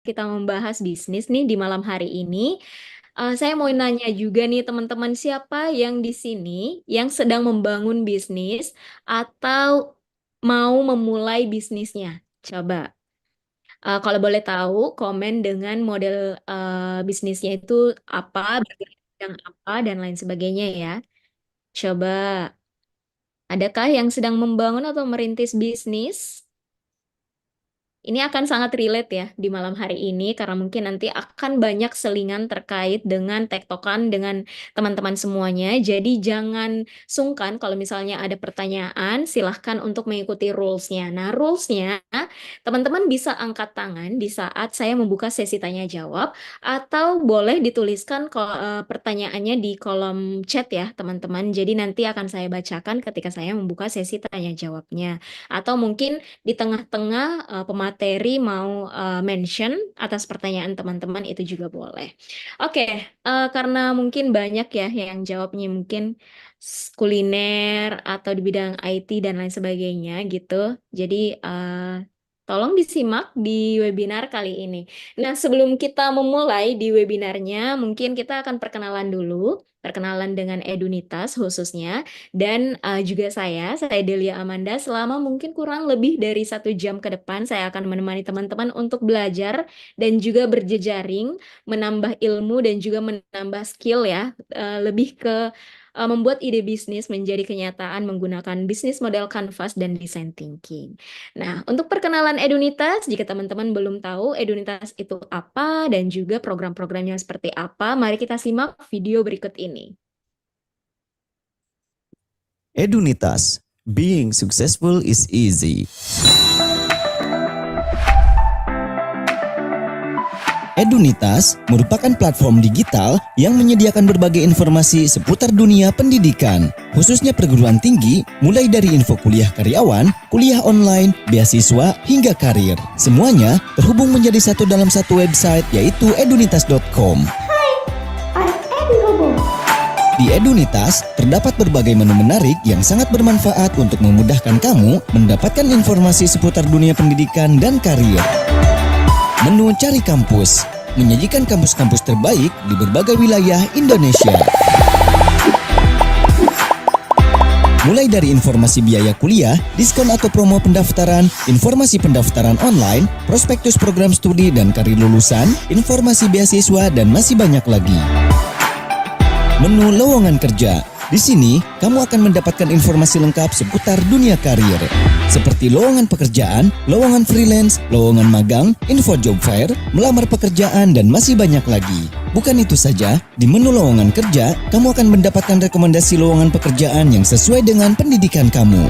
kita membahas bisnis nih di malam hari ini. Saya mau nanya juga nih teman-teman, siapa yang di sini yang sedang membangun bisnis atau mau memulai bisnisnya? Coba. Kalau boleh tahu, komen dengan model bisnisnya itu apa, bergerak bidang apa, dan lain sebagainya ya. Coba, adakah yang sedang membangun atau merintis bisnis? Ini akan sangat relate ya di malam hari ini karena mungkin nanti akan banyak selingan terkait dengan tektokan dengan teman-teman semuanya. Jadi jangan sungkan kalau misalnya ada pertanyaan, silahkan untuk mengikuti rules-nya. Nah, rules-nya teman-teman bisa angkat tangan di saat saya membuka sesi tanya jawab atau boleh dituliskan pertanyaannya di kolom chat ya, teman-teman. Jadi nanti akan saya bacakan ketika saya membuka sesi tanya jawabnya. Atau mungkin di tengah-tengah pemateri mau mention atas pertanyaan teman-teman itu juga boleh. Oke, karena mungkin banyak ya yang jawabnya mungkin kuliner atau di bidang IT dan lain sebagainya gitu. Jadi tolong disimak di webinar kali ini. Nah, sebelum kita memulai di webinarnya, mungkin kita akan perkenalan dulu. Perkenalan dengan Edunitas khususnya. Dan juga saya Delia Amanda, selama mungkin kurang lebih dari 1 jam ke depan, saya akan menemani teman-teman untuk belajar dan juga berjejaring, menambah ilmu dan juga menambah skill ya, lebih ke membuat ide bisnis menjadi kenyataan menggunakan bisnis model canvas dan design thinking. Nah, untuk perkenalan Edunitas, jika teman-teman belum tahu Edunitas itu apa dan juga program-programnya seperti apa, mari kita simak video berikut ini. Edunitas, being successful is easy. Edunitas merupakan platform digital yang menyediakan berbagai informasi seputar dunia pendidikan, khususnya perguruan tinggi, mulai dari info kuliah karyawan, kuliah online, beasiswa, hingga karir. Semuanya terhubung menjadi satu dalam satu website, yaitu edunitas.com. Di Edunitas, terdapat berbagai menu menarik yang sangat bermanfaat untuk memudahkan kamu mendapatkan informasi seputar dunia pendidikan dan karir. Menu Cari Kampus, menyajikan kampus-kampus terbaik di berbagai wilayah Indonesia. Mulai dari informasi biaya kuliah, diskon atau promo pendaftaran, informasi pendaftaran online, prospektus program studi dan karir lulusan, informasi beasiswa, dan masih banyak lagi. Menu lowongan kerja. Di sini, kamu akan mendapatkan informasi lengkap seputar dunia karir. Seperti lowongan pekerjaan, lowongan freelance, lowongan magang, info job fair, melamar pekerjaan, dan masih banyak lagi. Bukan itu saja, di menu lowongan kerja, kamu akan mendapatkan rekomendasi lowongan pekerjaan yang sesuai dengan pendidikan kamu.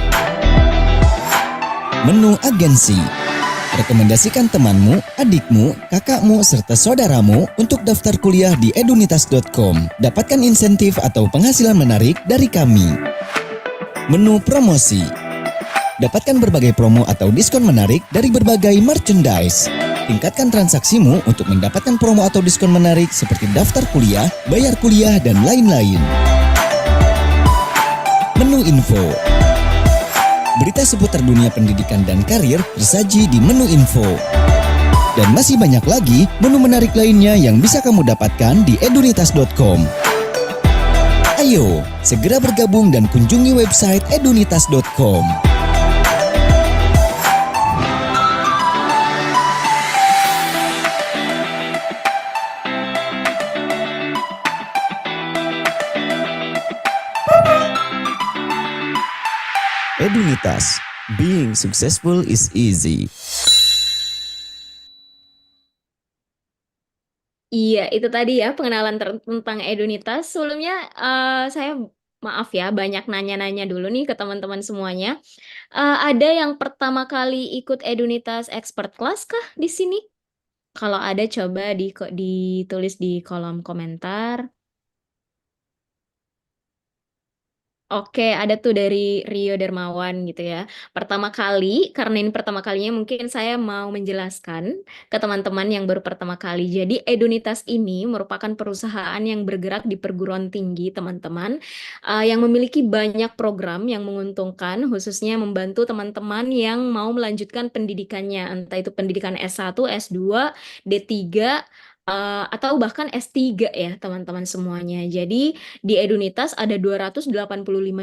Menu agensi. Rekomendasikan temanmu, adikmu, kakakmu, serta saudaramu untuk daftar kuliah di edunitas.com. Dapatkan insentif atau penghasilan menarik dari kami. Menu promosi. Dapatkan berbagai promo atau diskon menarik dari berbagai merchandise. Tingkatkan transaksimu untuk mendapatkan promo atau diskon menarik seperti daftar kuliah, bayar kuliah, dan lain-lain. Menu info. Berita seputar dunia pendidikan dan karir tersaji di menu info. Dan masih banyak lagi menu menarik lainnya yang bisa kamu dapatkan di edunitas.com. Ayo, segera bergabung dan kunjungi website edunitas.com. Edunitas, being successful is easy. Iya, itu tadi ya pengenalan tentang Edunitas. Sebelumnya saya maaf ya banyak nanya-nanya dulu nih ke teman-teman semuanya. Ada yang pertama kali ikut Edunitas Expert Class kah di sini? Kalau ada coba ditulis di kolom komentar. Oke, ada tuh dari Rio Dermawan gitu ya. Pertama kali, karena ini pertama kalinya mungkin saya mau menjelaskan ke teman-teman yang baru pertama kali. Jadi Edunitas ini merupakan perusahaan yang bergerak di perguruan tinggi, teman-teman, yang memiliki banyak program yang menguntungkan, khususnya membantu teman-teman yang mau melanjutkan pendidikannya, entah itu pendidikan S1, S2, D3, atau bahkan S3 ya, teman-teman semuanya. Jadi di Edunitas ada 285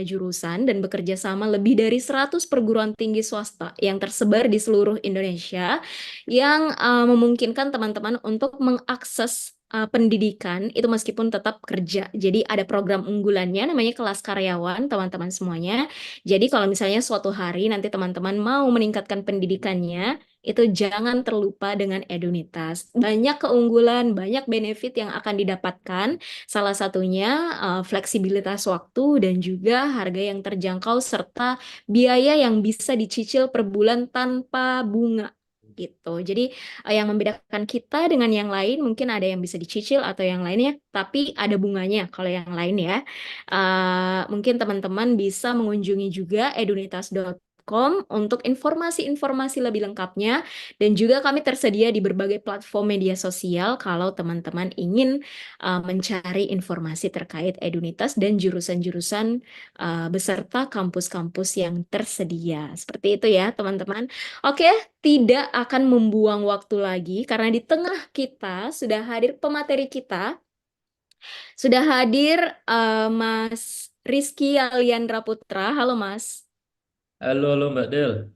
jurusan dan bekerja sama lebih dari 100 perguruan tinggi swasta yang tersebar di seluruh Indonesia yang memungkinkan teman-teman untuk mengakses pendidikan itu meskipun tetap kerja. Jadi ada program unggulannya namanya kelas karyawan, teman-teman semuanya. Jadi kalau misalnya suatu hari nanti teman-teman mau meningkatkan pendidikannya, itu jangan terlupa dengan Edunitas. Banyak keunggulan, banyak benefit yang akan didapatkan. Salah satunya fleksibilitas waktu dan juga harga yang terjangkau serta biaya yang bisa dicicil per bulan tanpa bunga gitu. Jadi yang membedakan kita dengan yang lain mungkin ada yang bisa dicicil atau yang lainnya, tapi ada bunganya kalau yang lain ya. Mungkin teman-teman bisa mengunjungi juga edunitas.com untuk informasi-informasi lebih lengkapnya dan juga kami tersedia di berbagai platform media sosial kalau teman-teman ingin mencari informasi terkait Edunitas dan jurusan-jurusan beserta kampus-kampus yang tersedia. Seperti itu ya, teman-teman. Oke, tidak akan membuang waktu lagi karena di tengah kita sudah hadir pemateri kita, sudah hadir Mas Rizky Aliandra Putra. Halo, Mas. Halo, halo Mbak Del.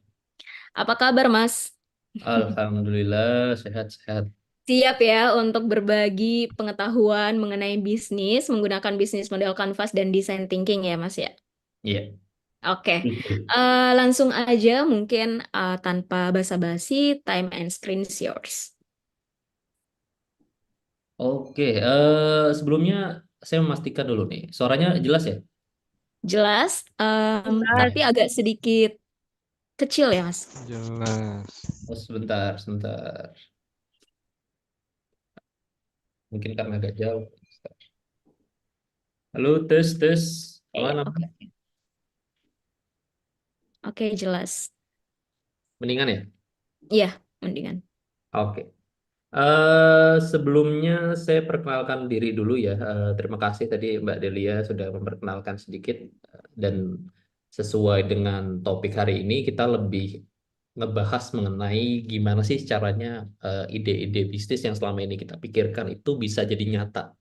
Apa kabar, Mas? Alhamdulillah sehat-sehat. Siap ya untuk berbagi pengetahuan mengenai bisnis menggunakan bisnis model Canvas dan design thinking ya, Mas ya. Iya, Oke, betul. Langsung aja mungkin tanpa basa-basi, time and screen is yours. Oke, sebelumnya saya memastikan dulu nih. Suaranya jelas ya? Jelas, Nah, tapi agak sedikit kecil ya, Mas. Jelas. oh, sebentar, sebentar. Mungkin karena agak jauh. Halo, tes, tes. Ya, Aman, oke, aman. oke, jelas. Mendingan ya? Iya, mendingan. Oke. Sebelumnya saya perkenalkan diri dulu ya. Terima kasih tadi Mbak Delia sudah memperkenalkan sedikit. Dan sesuai dengan topik hari ini, kita lebih ngebahas mengenai gimana sih caranya ide-ide bisnis yang selama ini kita pikirkan itu bisa jadi nyata,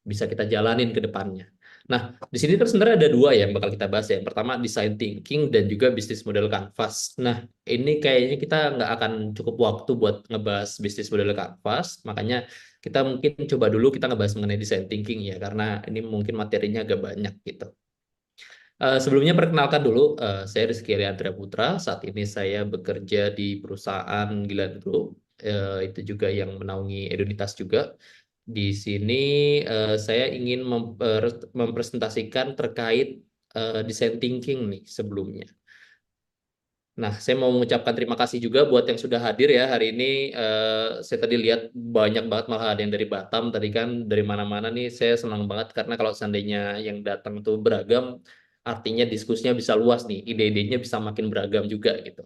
bisa kita jalanin ke depannya. Nah, di sini tuh sebenarnya ada dua ya yang bakal kita bahas ya. Yang pertama design thinking dan juga bisnis model kanvas. Nah, ini kayaknya kita nggak akan cukup waktu buat ngebahas bisnis model kanvas, makanya kita mungkin coba dulu kita ngebahas mengenai design thinking ya, karena ini mungkin materinya agak banyak gitu. Sebelumnya perkenalkan dulu, saya Rizky Ariandra Putra. Saat ini saya bekerja di perusahaan Gilan Group, itu juga yang menaungi Edunitas juga. Di sini saya ingin mempresentasikan terkait design thinking nih sebelumnya. Nah, saya mau mengucapkan terima kasih juga buat yang sudah hadir ya hari ini. Saya tadi lihat banyak banget, malah ada yang dari Batam tadi kan, dari mana-mana nih. Saya senang banget karena kalau seandainya yang datang tuh beragam, artinya diskusinya bisa luas nih, ide-idenya bisa makin beragam juga gitu.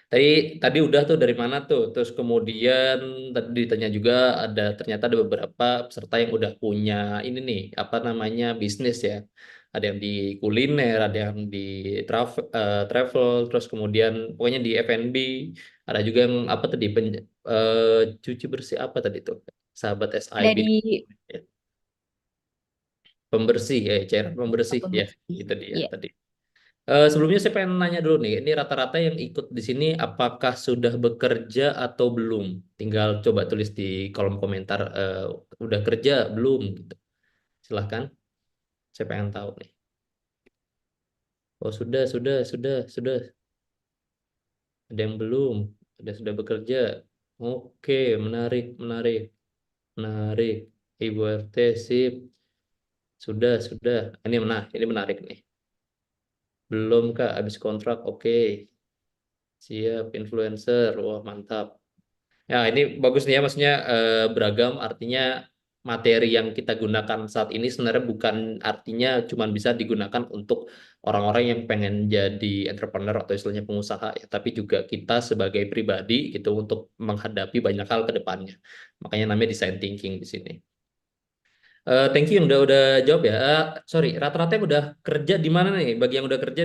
Tadi tadi udah tuh dari mana tuh? Terus kemudian tadi ditanya juga ternyata ada beberapa peserta yang udah punya ini nih, apa namanya, bisnis ya. Ada yang di kuliner, ada yang di travel, terus kemudian pokoknya di F&B, ada juga yang apa tadi cuci bersih apa tadi tuh? Sahabat Ada SIB di ya. Pembersih ya, cairan pembersih apa, ya, Mas? itu dia Iya. tadi. Sebelumnya saya pengen nanya dulu nih, ini rata-rata yang ikut di sini apakah sudah bekerja atau belum? Tinggal coba tulis di kolom komentar, udah kerja belum gitu. Silahkan, saya pengen tahu nih. Oh sudah. Ada yang belum, ada sudah bekerja. Oke, menarik, menarik. Ibu RT sip, sudah. Ini menarik nih. Belum Kak, habis kontrak, oke. Siap, influencer, wah mantap. Ya, ini bagus nih ya, maksudnya beragam, artinya materi yang kita gunakan saat ini sebenarnya bukan artinya cuma bisa digunakan untuk orang-orang yang pengen jadi entrepreneur atau istilahnya pengusaha ya, tapi juga kita sebagai pribadi gitu untuk menghadapi banyak hal ke depannya. Makanya namanya design thinking di sini. Thank you yang udah jawab ya. Sorry, rata-rata yang udah kerja di mana nih? Bagi yang udah kerja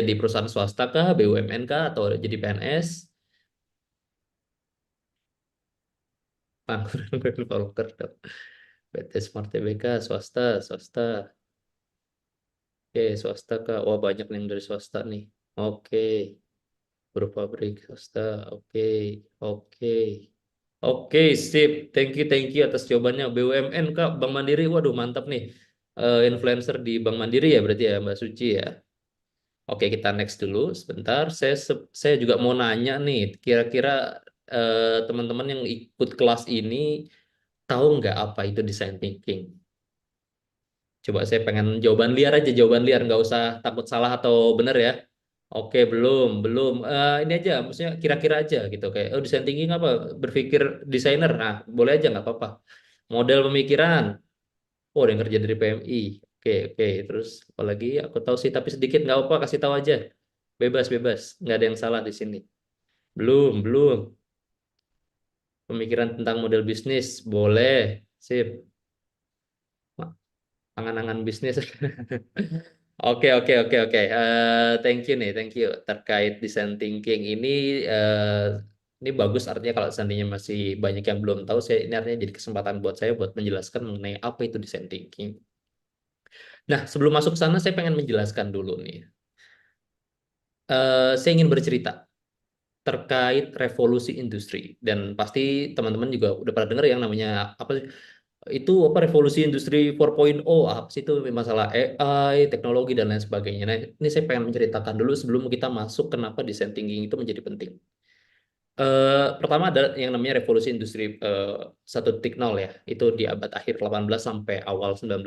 di perusahaan swasta kah, BUMN kah, atau jadi PNS? Panggilan Volker dong. PT Smart Tbk, swasta, swasta. Oke, swasta kah? Wah, banyak nih yang dari swasta nih. Oke, buruh pabrik swasta. Oke, oke. Oke, sip. Thank you atas jawabannya. BUMN Kak, Bank Mandiri. Waduh, mantap nih. Influencer di Bank Mandiri ya berarti ya, Mbak Suci ya. Oke, kita next dulu sebentar. Saya juga mau nanya nih, kira-kira teman-teman yang ikut kelas ini tahu nggak apa itu design thinking? Coba saya pengen jawaban liar aja, jawaban liar, nggak usah takut salah atau benar ya. Oke, belum. Ini aja, maksudnya kira-kira aja gitu. Kayak, oh design thinking apa? Berpikir desainer. Nah, boleh aja nggak apa-apa. Model pemikiran. Oh, ada yang kerja dari PMI. Oke. Terus apalagi? Aku tahu sih, tapi sedikit nggak apa-apa. Kasih tahu aja. Bebas. Nggak ada yang salah di sini. Belum. Pemikiran tentang model bisnis. Boleh. Sip. Angan-angan bisnis. Oke. Thank you nih, thank you. Terkait design thinking ini bagus artinya kalau seandainya masih banyak yang belum tahu, ini artinya jadi kesempatan buat saya buat menjelaskan mengenai apa itu design thinking. Nah, sebelum masuk ke sana, saya pengen menjelaskan dulu nih. Saya ingin bercerita terkait revolusi industri dan pasti teman-teman juga udah pernah dengar yang namanya apa sih? Itu apa revolusi industri 4.0 apa sih itu masalah AI, teknologi dan lain sebagainya. Nah, ini saya pengen menceritakan dulu sebelum kita masuk kenapa design thinking itu menjadi penting. Pertama ada yang namanya revolusi industri 1.0 ya. Itu di abad akhir 18 sampai awal 19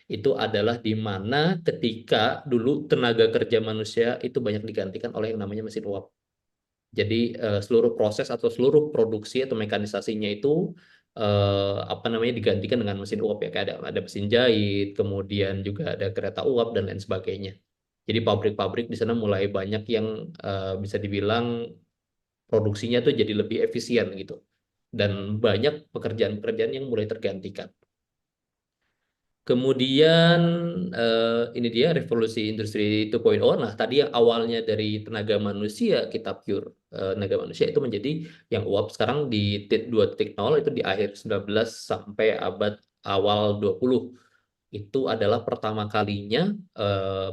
itu adalah di mana ketika dulu tenaga kerja manusia itu banyak digantikan oleh yang namanya mesin uap. Jadi seluruh proses atau seluruh produksi atau mekanisasinya itu apa namanya digantikan dengan mesin uap ya, kayak ada mesin jahit, kemudian juga ada kereta uap dan lain sebagainya. Jadi pabrik-pabrik di sana mulai banyak yang bisa dibilang produksinya tuh jadi lebih efisien gitu. Dan banyak pekerjaan-pekerjaan yang mulai tergantikan. Kemudian ini dia revolusi industri 2.0. Nah, tadi yang awalnya dari tenaga manusia kita pure tenaga manusia itu menjadi yang uap sekarang di 2.0 itu di akhir 19 sampai abad awal 20. Itu adalah pertama kalinya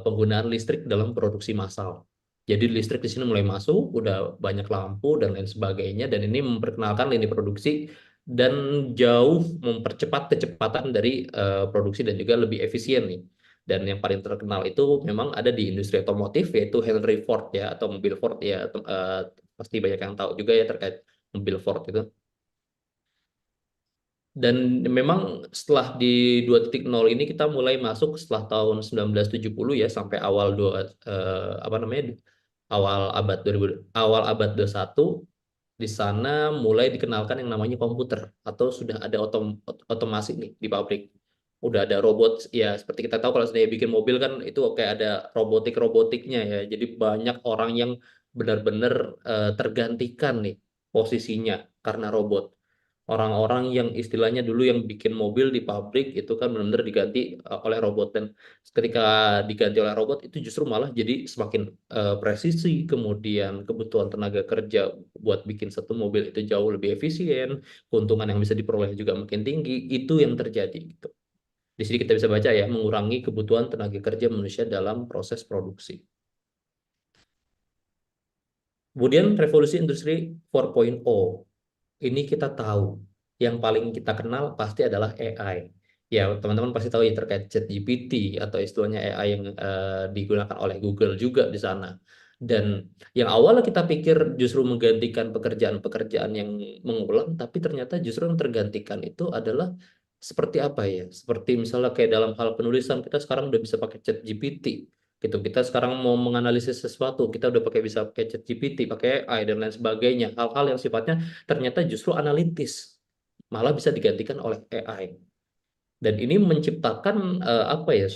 penggunaan listrik dalam produksi massal. Jadi listrik di sini mulai masuk, udah banyak lampu dan lain sebagainya, dan ini memperkenalkan lini produksi dan jauh mempercepat kecepatan dari produksi dan juga lebih efisien nih. Dan yang paling terkenal itu memang ada di industri otomotif yaitu Henry Ford ya atau mobil Ford ya pasti banyak yang tahu juga ya terkait mobil Ford itu. Dan memang setelah di 2.0 ini kita mulai masuk setelah tahun 1970 ya sampai awal apa namanya awal abad 2000 awal abad 21 di sana mulai dikenalkan yang namanya komputer atau sudah ada otomasi nih di pabrik. Udah ada robot ya seperti kita tahu kalau saya bikin mobil kan itu kayak ada robotiknya ya. Jadi banyak orang yang benar-benar tergantikan nih posisinya karena robot. Orang-orang yang istilahnya dulu yang bikin mobil di pabrik itu kan benar-benar diganti oleh robot dan ketika diganti oleh robot itu justru malah jadi semakin presisi, kemudian kebutuhan tenaga kerja buat bikin satu mobil itu jauh lebih efisien, keuntungan yang bisa diperoleh juga makin tinggi, itu yang terjadi gitu. Di sini kita bisa baca ya, mengurangi kebutuhan tenaga kerja manusia dalam proses produksi. Kemudian revolusi industri 4.0. Ini kita tahu yang paling kita kenal pasti adalah AI. Ya, teman-teman pasti tahu ya terkait ChatGPT atau istilahnya AI yang digunakan oleh Google juga di sana. Dan yang awalnya kita pikir justru menggantikan pekerjaan-pekerjaan yang mengulang, tapi ternyata justru yang tergantikan itu adalah seperti apa ya? Seperti misalnya kayak dalam hal penulisan kita sekarang udah bisa pakai ChatGPT gitu. Kita sekarang mau menganalisis sesuatu, kita udah bisa pakai ChatGPT, pakai AI dan lain sebagainya. Hal-hal yang sifatnya ternyata justru analitis. malah bisa digantikan oleh AI. Dan ini menciptakan apa ya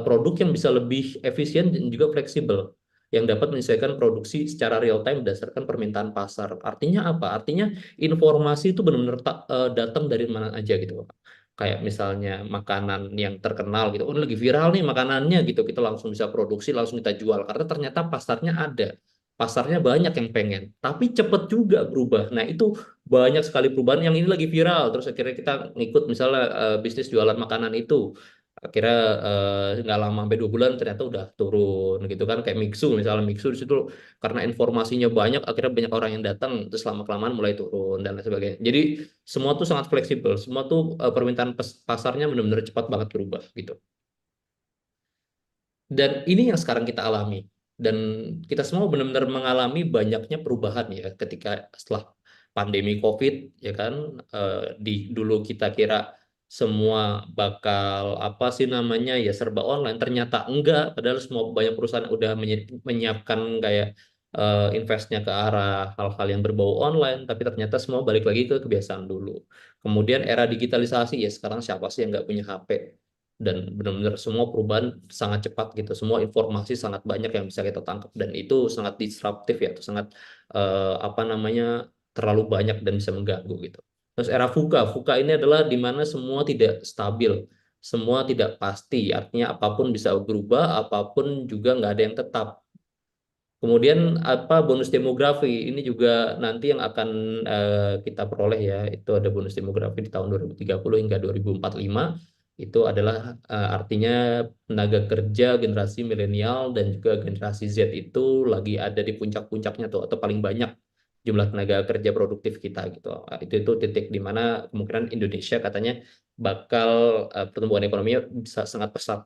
produk yang bisa lebih efisien dan juga fleksibel yang dapat menyesuaikan produksi secara real time berdasarkan permintaan pasar. Artinya apa? Artinya informasi itu benar-benar datang dari mana aja gitu. Kayak misalnya makanan yang terkenal gitu, oh lagi viral nih makanannya gitu, kita langsung bisa produksi, langsung kita jual karena ternyata pasarnya ada, pasarnya banyak yang pengen, tapi cepet juga berubah. Nah itu banyak sekali perubahan yang ini lagi viral terus akhirnya kita ngikut misalnya bisnis jualan makanan itu akhirnya nggak lama sampai 2 bulan ternyata udah turun gitu kan kayak Mixu misalnya Mixu di situ karena informasinya banyak akhirnya banyak orang yang datang terus lama kelamaan mulai turun dan lain sebagainya jadi semua tuh sangat fleksibel semua tuh permintaan pasarnya benar-benar cepat banget berubah gitu dan ini yang sekarang kita alami. Dan kita semua benar-benar mengalami banyaknya perubahan ya ketika setelah pandemi COVID ya kan dulu kita kira semua bakal apa sih namanya ya serba online ternyata enggak padahal semua banyak perusahaan udah menyiapkan kayak investnya ke arah hal-hal yang berbau online tapi ternyata semua balik lagi ke kebiasaan dulu. Kemudian era digitalisasi ya sekarang siapa sih yang nggak punya HP? Dan benar-benar semua perubahan sangat cepat gitu semua informasi sangat banyak yang bisa kita tangkap dan itu sangat disruptif ya itu sangat apa namanya terlalu banyak dan bisa mengganggu gitu terus era VUCA ini adalah di mana semua tidak stabil semua tidak pasti artinya apapun bisa berubah apapun juga nggak ada yang tetap. Kemudian apa bonus demografi ini juga nanti yang akan kita peroleh ya itu ada bonus demografi di tahun 2030 hingga 2045 itu adalah artinya tenaga kerja generasi milenial dan juga generasi Z itu lagi ada di puncak-puncaknya tuh atau paling banyak jumlah tenaga kerja produktif kita gitu. Itu titik di mana kemungkinan Indonesia katanya bakal pertumbuhan ekonominya bisa sangat pesat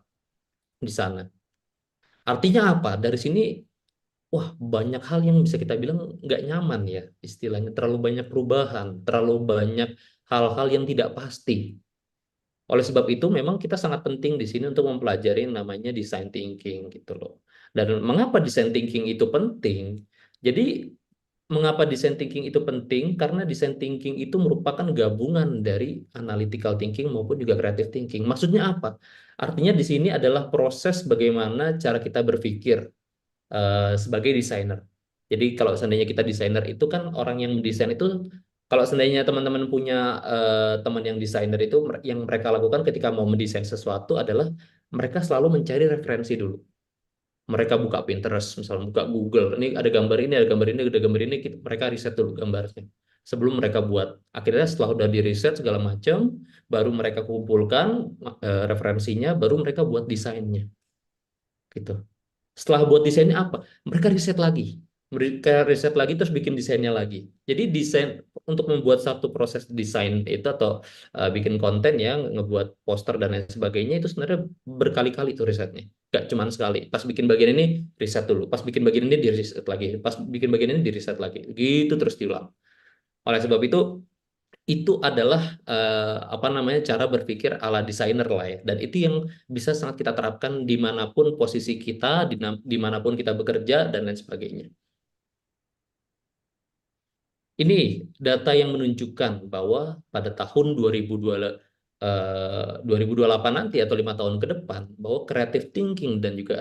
di sana. Artinya apa? Dari sini wah, banyak hal yang bisa kita bilang nggak nyaman ya, istilahnya terlalu banyak perubahan, terlalu banyak hal-hal yang tidak pasti. Oleh sebab itu, memang kita sangat penting di sini untuk mempelajari yang namanya design thinking gitu loh. Dan mengapa design thinking itu penting? Jadi, mengapa design thinking itu penting? Karena design thinking itu merupakan gabungan dari analytical thinking maupun juga creative thinking. Maksudnya apa? Artinya di sini adalah proses bagaimana cara kita berpikir sebagai desainer. Jadi kalau seandainya kita desainer itu kan orang yang mendesain itu kalau seandainya teman-teman punya teman yang desainer itu yang mereka lakukan ketika mau mendesain sesuatu adalah mereka selalu mencari referensi dulu. Mereka buka Pinterest, misalnya buka Google. Ini ada gambar ini, ada gambar ini, ada gambar ini. Mereka riset dulu gambarnya sebelum mereka buat. Akhirnya setelah udah di riset segala macam, baru mereka kumpulkan referensinya, baru mereka buat desainnya. Gitu. Setelah buat desainnya apa? Mereka riset lagi. Mereka riset lagi terus bikin desainnya lagi. Jadi desain untuk membuat satu proses desain itu atau bikin konten ya, ngebuat poster dan lain sebagainya itu sebenarnya berkali-kali itu risetnya. Gak cuma sekali. Pas bikin bagian ini riset dulu. Pas bikin bagian ini di riset lagi. Pas bikin bagian ini di riset lagi. Gitu terus diulang. Oleh sebab itu adalah apa namanya cara berpikir ala desainer lah ya dan itu yang bisa sangat kita terapkan dimanapun posisi kita dimanapun kita bekerja dan lain sebagainya ini data yang menunjukkan bahwa pada tahun 2028 nanti atau 5 tahun ke depan bahwa creative thinking dan juga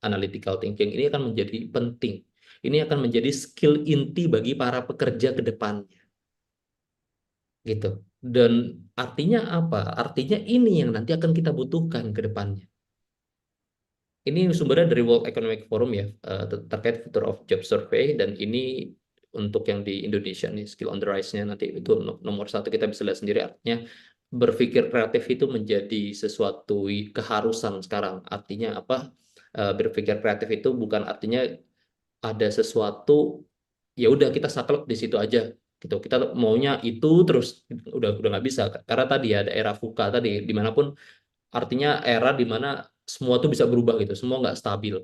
analytical thinking ini akan menjadi penting ini akan menjadi skill inti bagi para pekerja ke depan gitu. Dan artinya apa? Artinya ini yang nanti akan kita butuhkan ke depannya. Ini sumbernya dari World Economic Forum ya, terkait Future of Job Survey dan ini untuk yang di Indonesia nih skill on the rise-nya nanti itu nomor satu kita bisa lihat sendiri artinya berpikir kreatif itu menjadi sesuatu keharusan sekarang. Artinya apa? Berpikir kreatif itu bukan artinya ada sesuatu ya udah kita saklek di situ aja gitu kita maunya itu terus udah nggak bisa karena tadi ada era VUCA tadi dimanapun artinya era dimana semua tuh bisa berubah gitu semua nggak stabil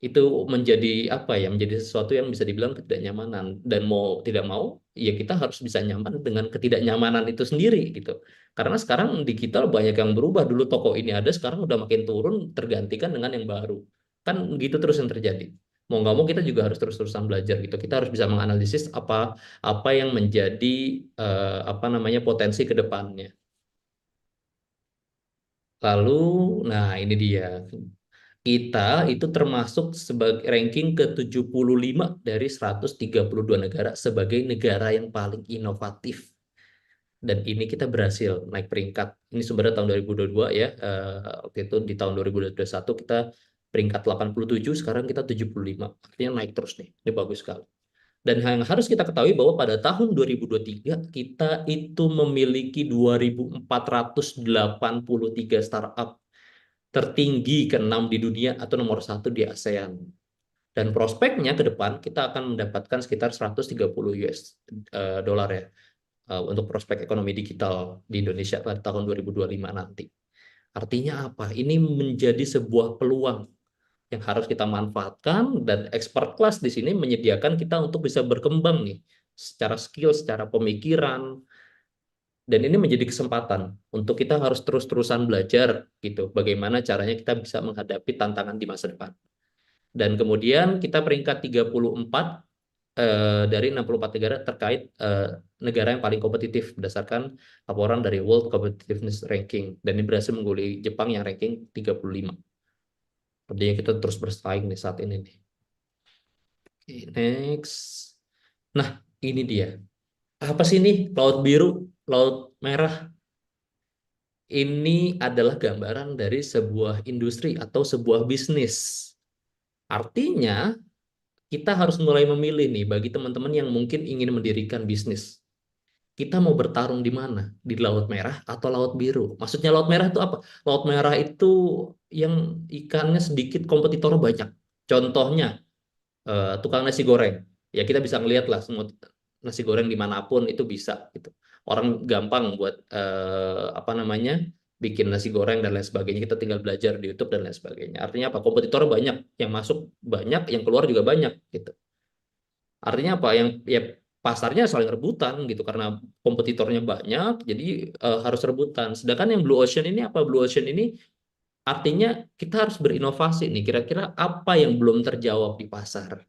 itu menjadi apa ya menjadi sesuatu yang bisa dibilang ketidaknyamanan dan mau tidak mau ya kita harus bisa nyaman dengan ketidaknyamanan itu sendiri gitu karena sekarang digital banyak yang berubah dulu toko ini ada sekarang udah makin turun tergantikan dengan yang baru kan gitu terus yang terjadi mau nggak mau kita juga harus terus-terusan belajar gitu. Kita harus bisa menganalisis apa apa yang menjadi apa namanya potensi ke depannya. Lalu, nah ini dia. Kita itu termasuk sebagai ranking ke-75 dari 132 negara sebagai negara yang paling inovatif. Dan ini kita berhasil naik peringkat. Ini sebenarnya tahun 2022 ya. Waktu itu di tahun 2021 kita peringkat 87, sekarang kita 75. Artinya naik terus nih. Ini bagus sekali. Dan yang harus kita ketahui bahwa pada tahun 2023 kita itu memiliki 2.483 startup tertinggi ke-6 di dunia atau nomor 1 di ASEAN. Dan prospeknya ke depan kita akan mendapatkan sekitar 130 US dolar ya untuk prospek ekonomi digital di Indonesia pada tahun 2025 nanti. Artinya apa? Ini menjadi sebuah peluang yang harus kita manfaatkan, dan expert class di sini menyediakan kita untuk bisa berkembang nih secara skill, secara pemikiran, dan ini menjadi kesempatan untuk kita harus terus-terusan belajar gitu bagaimana caranya kita bisa menghadapi tantangan di masa depan. Dan kemudian kita peringkat 34 dari 64 negara terkait negara yang paling kompetitif berdasarkan laporan dari World Competitiveness Ranking, dan ini berhasil mengguli Jepang yang ranking 35. Artinya kita terus bersaing nih saat ini nih. Oke, next. Nah, ini dia. Apa sih ini? Laut biru, laut merah. Ini adalah gambaran dari sebuah industri atau sebuah bisnis. Artinya, kita harus mulai memilih nih bagi teman-teman yang mungkin ingin mendirikan bisnis. Kita mau bertarung di mana? Di laut merah atau laut biru? Maksudnya laut merah itu apa? Laut merah itu yang ikannya sedikit, kompetitornya banyak. Contohnya, tukang nasi goreng. Ya kita bisa ngelihat lah semua nasi goreng dimanapun itu bisa gitu. Orang gampang buat apa namanya bikin nasi goreng dan lain sebagainya. Kita tinggal belajar di YouTube dan lain sebagainya. Artinya apa? Kompetitor banyak, yang masuk banyak, yang keluar juga banyak gitu. Artinya apa? Yang ya pasarnya saling rebutan gitu karena kompetitornya banyak, jadi harus rebutan. Sedangkan yang Blue Ocean ini apa? Blue Ocean ini artinya kita harus berinovasi nih. Kira-kira apa yang belum terjawab di pasar?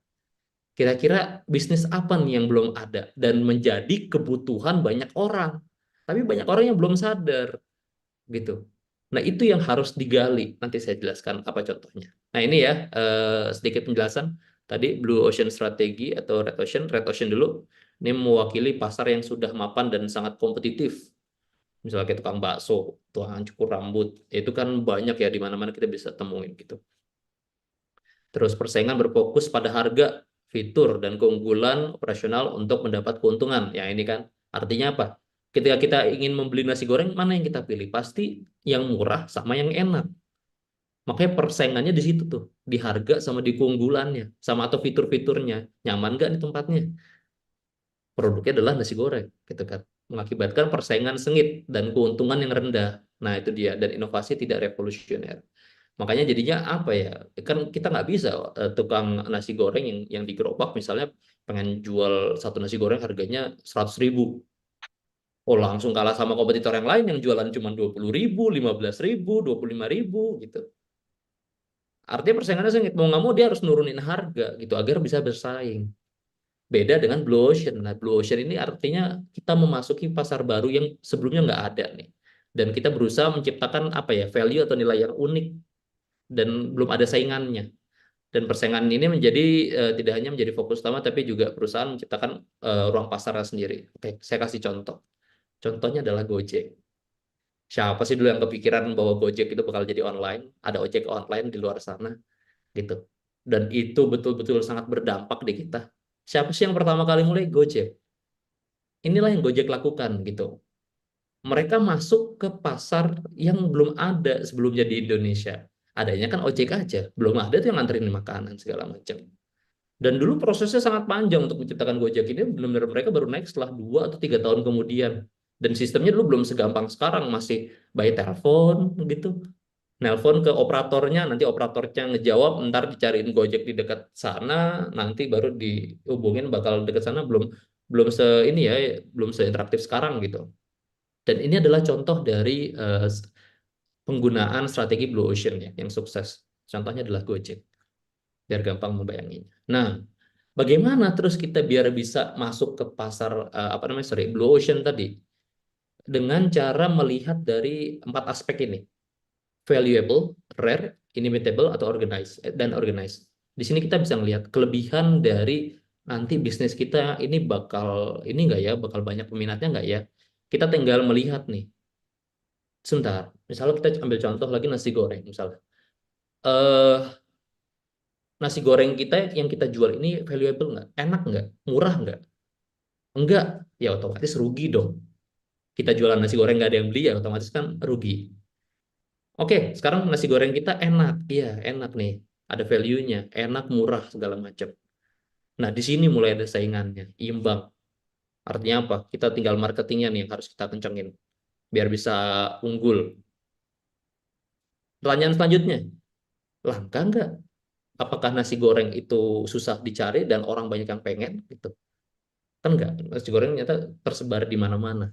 Kira-kira bisnis apa nih yang belum ada dan menjadi kebutuhan banyak orang. Tapi banyak orang yang belum sadar gitu. Nah, itu yang harus digali. Nanti saya jelaskan apa contohnya. Nah, ini ya sedikit penjelasan. Tadi Blue Ocean Strategi atau Red Ocean. Red Ocean dulu. Ini mewakili pasar yang sudah mapan dan sangat kompetitif. Misalnya kayak tukang bakso, tukang cukur rambut. Itu kan banyak ya di mana-mana kita bisa temuin gitu. Terus persaingan berfokus pada harga, fitur, dan keunggulan operasional untuk mendapat keuntungan. Ya ini kan artinya apa? Ketika kita ingin membeli nasi goreng, mana yang kita pilih? Pasti yang murah sama yang enak. Makanya persaingannya di situ tuh, di harga sama di keunggulannya, sama atau fitur-fiturnya. Nyaman nggak di tempatnya? Produknya adalah nasi goreng, gitu kan. Mengakibatkan persaingan sengit dan keuntungan yang rendah. Nah itu dia, dan inovasi tidak revolusioner. Makanya jadinya apa ya? Kan kita nggak bisa tukang nasi goreng yang di gerobak misalnya pengen jual satu nasi goreng harganya 100.000. Oh langsung kalah sama kompetitor yang lain yang jualan cuma 20.000, 15.000, 25.000 gitu. Artinya persaingannya sengit. Mau nggak mau dia harus nurunin harga gitu agar bisa bersaing. Beda dengan Blue Ocean. Nah, Blue Ocean ini artinya kita memasuki pasar baru yang sebelumnya nggak ada nih. Dan kita berusaha menciptakan apa ya, value atau nilai yang unik dan belum ada saingannya. Dan persaingan ini menjadi tidak hanya menjadi fokus utama, tapi juga perusahaan menciptakan ruang pasarnya sendiri. Oke, saya kasih contoh. Contohnya adalah Gojek. Siapa sih dulu yang kepikiran bahwa Gojek itu bakal jadi online? Ada ojek online di luar sana, gitu. Dan itu betul-betul sangat berdampak di kita. Siapa sih yang pertama kali mulai? Gojek. Inilah yang Gojek lakukan, gitu. Mereka masuk ke pasar yang belum ada sebelumnya di Indonesia. Adanya kan ojek aja, belum ada tuh yang nganterin makanan segala macam. Dan dulu prosesnya sangat panjang untuk menciptakan Gojek ini, benar-benar mereka baru naik setelah 2 atau 3 tahun kemudian. Dan sistemnya dulu belum segampang sekarang, masih by telepon gitu. Nelpon ke operatornya, nanti operatornya ngejawab, ntar dicariin Gojek di dekat sana, nanti baru dihubungin bakal dekat sana, belum belum se ini ya, belum seinteraktif sekarang gitu. Dan ini adalah contoh dari penggunaan strategi Blue Ocean ya, yang sukses. Contohnya adalah Gojek. biar gampang membayanginya. Nah, bagaimana terus kita biar bisa masuk ke pasar apa namanya, sorry, blue ocean tadi? Dengan cara melihat dari 4 aspek ini: valuable, rare, inimitable, atau organized dan organized. Di sini kita bisa melihat kelebihan dari nanti bisnis kita ini bakal ini nggak ya, bakal banyak peminatnya nggak ya. Kita tinggal melihat nih. Sebentar, misalnya kita ambil contoh lagi nasi goreng misalnya. Eh Nasi goreng kita yang kita jual ini valuable nggak? Enak nggak? Murah nggak? Enggak, ya otomatis rugi dong. Kita jualan nasi goreng nggak ada yang beli ya otomatis kan rugi. Oke, sekarang nasi goreng kita enak. Iya, enak nih. Ada value-nya, enak, murah, segala macam. Nah, di sini mulai ada saingannya, imbang. Artinya apa? Kita tinggal marketingnya nih yang harus kita kencengin, biar bisa unggul. Pertanyaan selanjutnya, langka nggak? Apakah nasi goreng itu susah dicari dan orang banyak yang pengen? Gitu. Kan nggak, nasi goreng ternyata tersebar di mana-mana.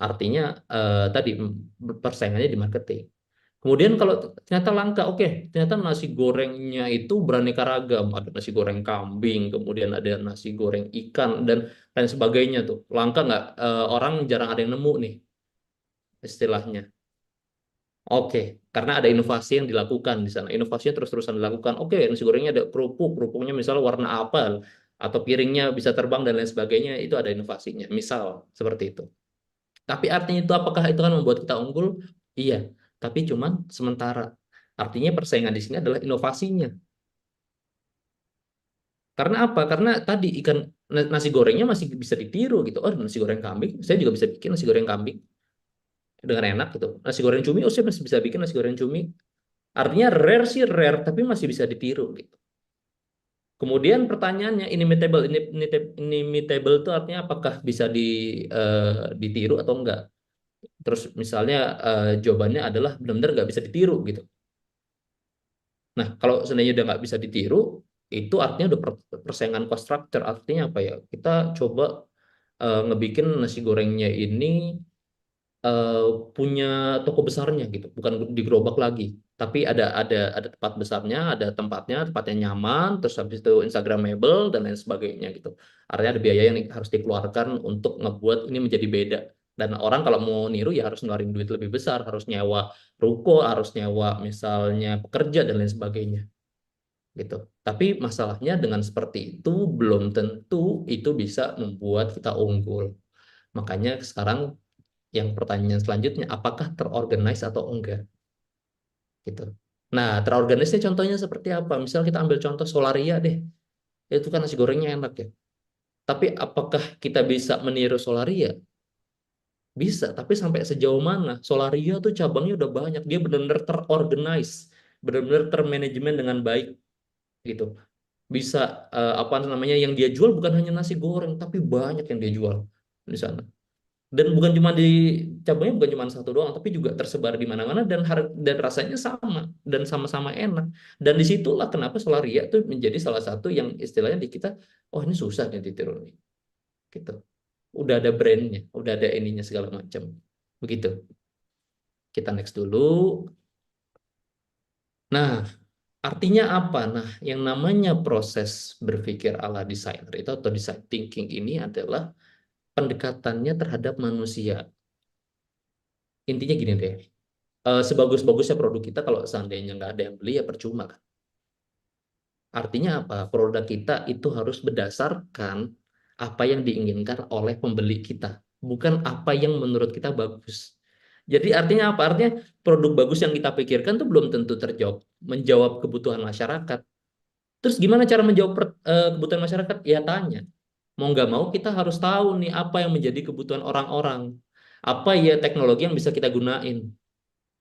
Artinya tadi persaingannya di marketing. Kemudian kalau ternyata langka, oke, ternyata nasi gorengnya itu beraneka ragam. Ada nasi goreng kambing, kemudian ada nasi goreng ikan, dan lain sebagainya tuh. Langka nggak? Orang jarang ada yang nemu nih istilahnya. Oke, karena ada inovasi yang dilakukan di sana. Inovasinya terus-terusan dilakukan. Oke, nasi gorengnya ada kerupuk, kerupuknya misalnya warna apa, atau piringnya bisa terbang dan lain sebagainya, itu ada inovasinya. Misal seperti itu. Tapi artinya itu apakah itu kan membuat kita unggul? Iya, tapi cuman sementara. Artinya persaingan di sini adalah inovasinya. Karena apa? Karena tadi nasi gorengnya masih bisa ditiru gitu. Oh, nasi goreng kambing, saya juga bisa bikin nasi goreng kambing dengan enak gitu. Nasi goreng cumi, oh saya masih bisa bikin nasi goreng cumi. Artinya rare sih rare, tapi masih bisa ditiru gitu. Kemudian pertanyaannya inimitable, inimitable itu artinya apakah bisa ditiru atau enggak? Terus misalnya jawabannya adalah benar-benar nggak bisa ditiru gitu. Nah, kalau seandainya udah nggak bisa ditiru, itu artinya udah persaingan cost structure. Artinya apa ya? Kita coba ngebikin nasi gorengnya ini eh, punya toko besarnya gitu, bukan di gerobak lagi. Tapi ada tempat besarnya, ada tempatnya nyaman, terus habis itu Instagramable dan lain sebagainya gitu. Artinya ada biaya yang harus dikeluarkan untuk ngebuat ini menjadi beda. Dan orang kalau mau niru ya harus ngeluarin duit lebih besar, harus nyewa ruko, harus nyewa misalnya pekerja dan lain sebagainya gitu. Tapi masalahnya dengan seperti itu belum tentu itu bisa membuat kita unggul. Makanya sekarang yang pertanyaan selanjutnya, apakah terorganize atau enggak? Gitu. Nah, terorganisnya contohnya seperti apa? Misal kita ambil contoh Solaria deh. Itu kan nasi gorengnya enak ya. Tapi apakah kita bisa meniru Solaria? Bisa, tapi sampai sejauh mana? Solaria tuh cabangnya udah banyak. Dia benar-benar terorganize, benar-benar termanajemen dengan baik gitu. Bisa apa namanya yang dia jual bukan hanya nasi goreng, tapi banyak yang dia jual di sana. Dan bukan cuma di cabangnya bukan cuma satu doang tapi juga tersebar di mana-mana dan dan rasanya sama dan sama-sama enak, dan disitulah kenapa Solaria tuh menjadi salah satu yang istilahnya di kita, oh ini susah nih ditiru nih gitu, udah ada brandnya, udah ada ininya segala macam begitu. Kita next dulu. Nah, artinya apa? Nah, yang namanya proses berpikir ala desainer itu atau design thinking ini adalah pendekatannya terhadap manusia. Intinya gini deh, sebagus-bagusnya produk kita kalau seandainya nggak ada yang beli ya percuma kan. Artinya apa? Produk kita itu harus berdasarkan apa yang diinginkan oleh pembeli kita, bukan apa yang menurut kita bagus. Jadi artinya apa? Artinya produk bagus yang kita pikirkan tuh belum tentu menjawab kebutuhan masyarakat. Terus gimana cara menjawab kebutuhan masyarakat? Ya tanya. Mau nggak mau kita harus tahu nih apa yang menjadi kebutuhan orang-orang. Apa ya teknologi yang bisa kita gunain.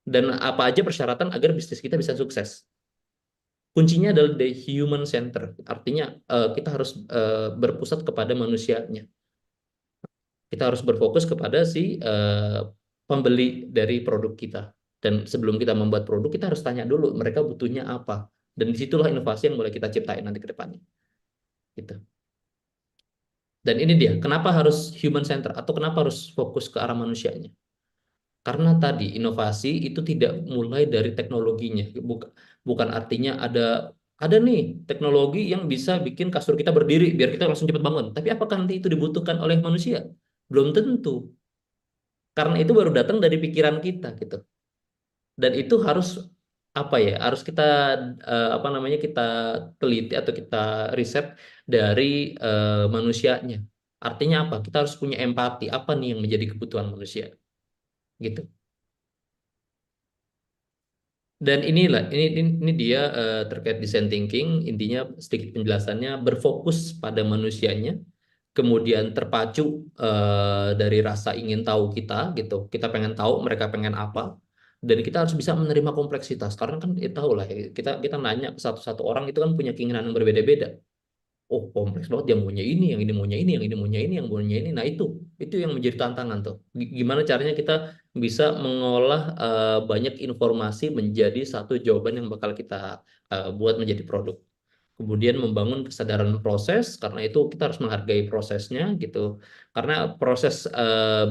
Dan apa aja persyaratan agar bisnis kita bisa sukses. Kuncinya adalah the human center. Artinya kita harus berpusat kepada manusianya. Kita harus berfokus kepada si pembeli dari produk kita. Dan sebelum kita membuat produk, kita harus tanya dulu mereka butuhnya apa. Dan disitulah inovasi yang boleh kita ciptain nanti ke depannya. Gitu. Dan ini dia, kenapa harus human center atau kenapa harus fokus ke arah manusianya? Karena tadi inovasi itu tidak mulai dari teknologinya, bukan artinya ada ada nih teknologi yang bisa bikin kasur kita berdiri biar kita langsung cepat bangun. Tapi apakah nanti itu dibutuhkan oleh manusia? Belum tentu. Karena itu baru datang dari pikiran kita gitu. Dan itu harus apa ya? Harus kita apa namanya kita teliti atau kita riset dari manusianya. Artinya apa? Kita harus punya empati. Apa nih yang menjadi kebutuhan manusia? Gitu. Dan ini dia terkait design thinking. Intinya sedikit penjelasannya berfokus pada manusianya, kemudian terpacu dari rasa ingin tahu kita gitu. Kita pengen tahu mereka pengen apa, dan kita harus bisa menerima kompleksitas. Karena kan tahu lah ya, kita nanya ke satu-satu orang itu kan punya keinginan yang berbeda-beda. Oh, kompleks banget, dia maunya ini, yang ini maunya ini, yang ini maunya ini, yang maunya ini. Nah, itu yang menjadi tantangan tuh. Gimana caranya kita bisa mengolah banyak informasi menjadi satu jawaban yang bakal kita buat menjadi produk. Kemudian membangun kesadaran proses, karena itu kita harus menghargai prosesnya gitu. Karena proses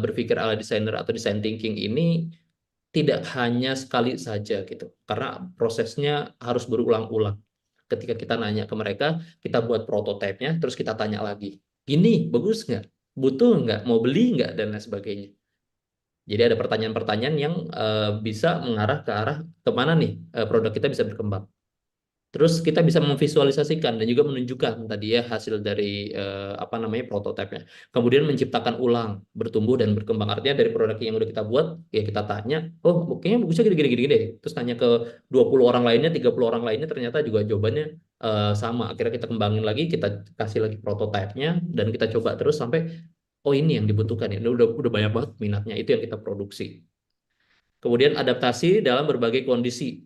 berpikir ala desainer atau design thinking ini tidak hanya sekali saja gitu. Karena prosesnya harus berulang-ulang. Ketika kita nanya ke mereka, kita buat prototipenya, terus kita tanya lagi, gini bagus nggak? Butuh nggak? Mau beli nggak? Dan lain sebagainya. Jadi ada pertanyaan-pertanyaan yang bisa mengarah ke arah kemana nih produk kita bisa berkembang. Terus kita bisa memvisualisasikan dan juga menunjukkan tadi ya hasil dari apa namanya prototipenya. Kemudian menciptakan ulang, bertumbuh dan berkembang. Artinya dari produk yang udah kita buat, ya kita tanya, oh kayaknya bagusnya gini-gini deh. Terus tanya ke 20 orang lainnya, 30 orang lainnya, ternyata juga jawabannya sama. Akhirnya kita kembangin lagi, kita kasih lagi prototipenya, dan kita coba terus sampai, oh ini yang dibutuhkan. Ini udah banyak banget minatnya, itu yang kita produksi. Kemudian adaptasi dalam berbagai kondisi,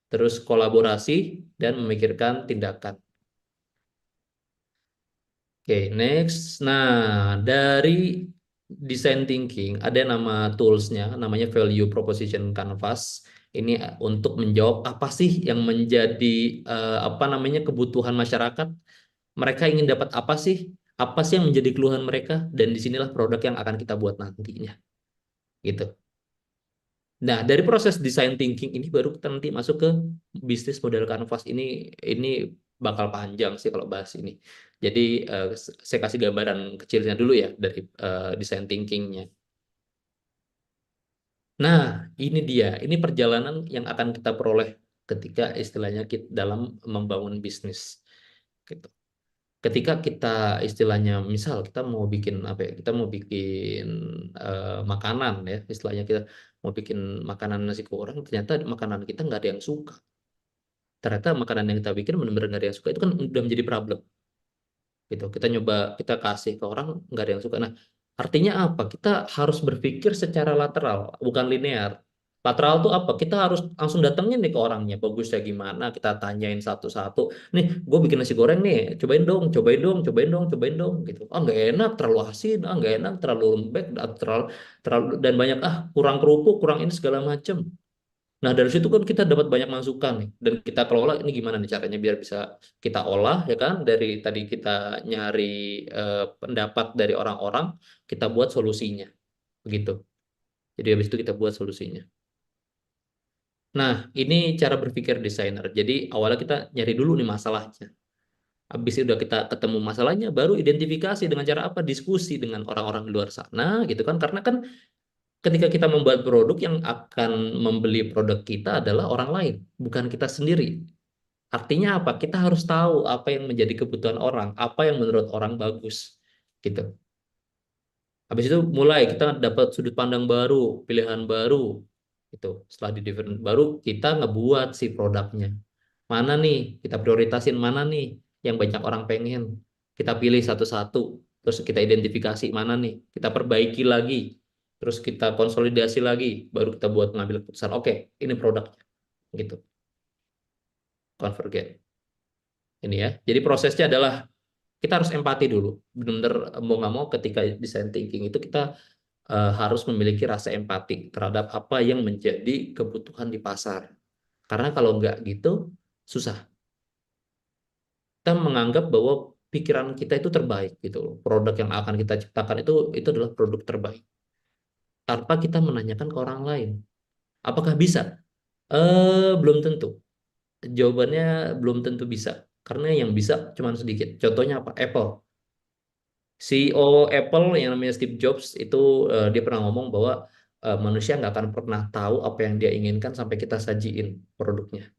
terus kolaborasi dan memikirkan tindakan. Oke, next. Nah, dari design thinking ada nama toolsnya, namanya Value Proposition Canvas. Ini untuk menjawab apa sih yang menjadi apa namanya kebutuhan masyarakat. Mereka ingin dapat apa sih? Apa sih yang menjadi keluhan mereka? Dan disinilah produk yang akan kita buat nantinya. Gitu. Nah, dari proses design thinking ini baru kita nanti masuk ke bisnis model canvas. Ini bakal panjang sih kalau bahas ini. Jadi saya kasih gambaran kecilnya dulu ya dari design thinkingnya. Nah, ini dia. Ini perjalanan yang akan kita peroleh ketika istilahnya kita dalam membangun bisnis. Gitu. Ketika kita istilahnya, misal kita mau bikin apa ya? Kita mau bikin makanan ya, istilahnya kita mau bikin makanan nasi goreng, ternyata makanan kita nggak ada yang suka. Ternyata makanan yang kita bikin benar-benar nggak ada yang suka, itu kan udah menjadi problem gitu. Kita nyoba, kita kasih ke orang, nggak ada yang suka. Nah, artinya apa? Kita harus berpikir secara lateral, bukan linear. Lateral tuh apa? Kita harus langsung datengin nih ke orangnya, bagusnya gimana, kita tanyain satu-satu. Nih, gue bikin nasi goreng nih, cobain dong, cobain dong, cobain dong, cobain dong, gitu. Ah, nggak enak, terlalu asin, ah, nggak enak, terlalu lembek, terlalu dan banyak kurang kerupuk, kurang ini segala macem. Nah, dari situ kan kita dapat banyak masukan nih, dan kita kelola ini gimana nih caranya biar bisa kita olah ya kan, dari tadi kita nyari pendapat dari orang-orang, kita buat solusinya begitu. Jadi habis itu kita buat solusinya. Nah, ini cara berpikir desainer. Jadi awalnya kita nyari dulu nih masalahnya. Habis itu udah kita ketemu masalahnya, baru identifikasi dengan cara apa? Diskusi dengan orang-orang di luar sana gitu kan. Karena kan ketika kita membuat produk, yang akan membeli produk kita adalah orang lain, bukan kita sendiri. Artinya apa? Kita harus tahu apa yang menjadi kebutuhan orang, apa yang menurut orang bagus, gitu. Habis itu mulai kita dapat sudut pandang baru, pilihan baru, gitu. Setelah di different baru kita ngebuat si produknya. Mana nih? Kita prioritasin mana nih yang banyak orang pengen. Kita pilih satu-satu, terus kita identifikasi mana nih. Kita perbaiki lagi, terus kita konsolidasi lagi, baru kita buat mengambil keputusan. Oke, ini produknya, gitu. Convergent. Ini ya. Jadi prosesnya adalah kita harus empati dulu. Benar-benar mau nggak mau ketika design thinking itu kita harus memiliki rasa empati terhadap apa yang menjadi kebutuhan di pasar. Karena kalau nggak gitu, susah. Kita menganggap bahwa pikiran kita itu terbaik gitu loh. Produk yang akan kita ciptakan itu adalah produk terbaik. Tanpa kita menanyakan ke orang lain. Apakah bisa? Belum tentu. Jawabannya belum tentu bisa, karena yang bisa cuma sedikit. Contohnya apa? Apple. CEO Apple yang namanya Steve Jobs itu dia pernah ngomong bahwa manusia nggak akan pernah tahu apa yang dia inginkan sampai kita sajiin produknya.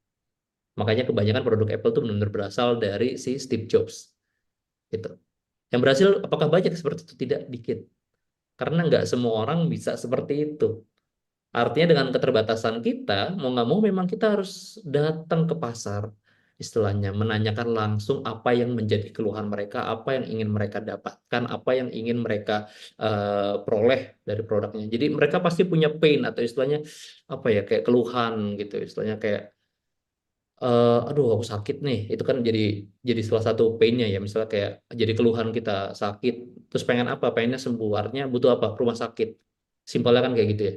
Makanya kebanyakan produk Apple tuh benar-benar berasal dari si Steve Jobs gitu. Yang berhasil apakah banyak seperti itu? Tidak, dikit. Karena nggak semua orang bisa seperti itu. Artinya dengan keterbatasan kita, mau nggak mau memang kita harus datang ke pasar, istilahnya, menanyakan langsung apa yang menjadi keluhan mereka, apa yang ingin mereka dapatkan, apa yang ingin mereka peroleh dari produknya. Jadi mereka pasti punya pain atau istilahnya apa ya, kayak keluhan gitu, istilahnya kayak aduh aku sakit nih, itu kan jadi salah satu painnya ya, misalnya kayak jadi keluhan kita sakit, terus pengen apa, pengennya sembuh, artinya butuh apa, rumah sakit, simpelnya kan kayak gitu ya.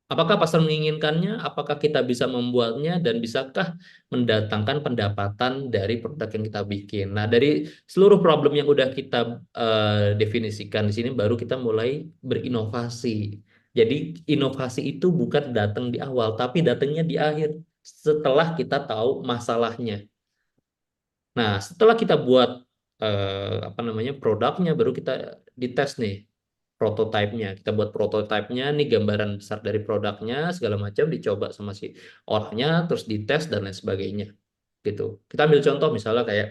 Apakah pasar menginginkannya? Apakah kita bisa membuatnya dan bisakah mendatangkan pendapatan dari produk yang kita bikin? Nah, dari seluruh problem yang udah kita definisikan di sini, baru kita mulai berinovasi. Jadi, inovasi itu bukan datang di awal, tapi datangnya di akhir setelah kita tahu masalahnya. Nah, setelah kita buat apa namanya produknya, baru kita dites nih prototipenya. Kita buat prototipenya, nih gambaran besar dari produknya, segala macam dicoba sama si orangnya, terus dites dan lain sebagainya. Gitu. Kita ambil contoh misalnya kayak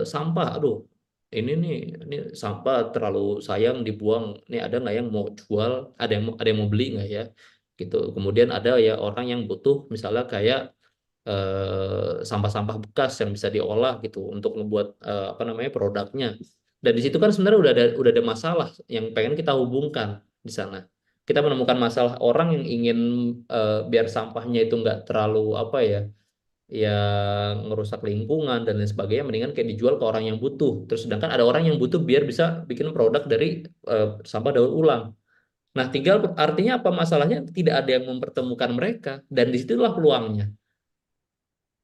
sampah. Aduh, ini sampah terlalu sayang dibuang. Ini ada nggak yang mau jual? Ada yang mau beli nggak ya? Gitu. Kemudian ada ya orang yang butuh misalnya kayak sampah-sampah bekas yang bisa diolah gitu untuk membuat apa namanya produknya. Dan di situ kan sebenarnya udah ada masalah yang pengen kita hubungkan di sana. Kita menemukan masalah orang yang ingin biar sampahnya itu nggak terlalu apa ya, yang ngerusak lingkungan dan lain sebagainya, mendingan kayak dijual ke orang yang butuh. Terus sedangkan ada orang yang butuh biar bisa bikin produk dari sampah daur ulang. Nah, tinggal artinya apa masalahnya? Tidak ada yang mempertemukan mereka dan disitulah peluangnya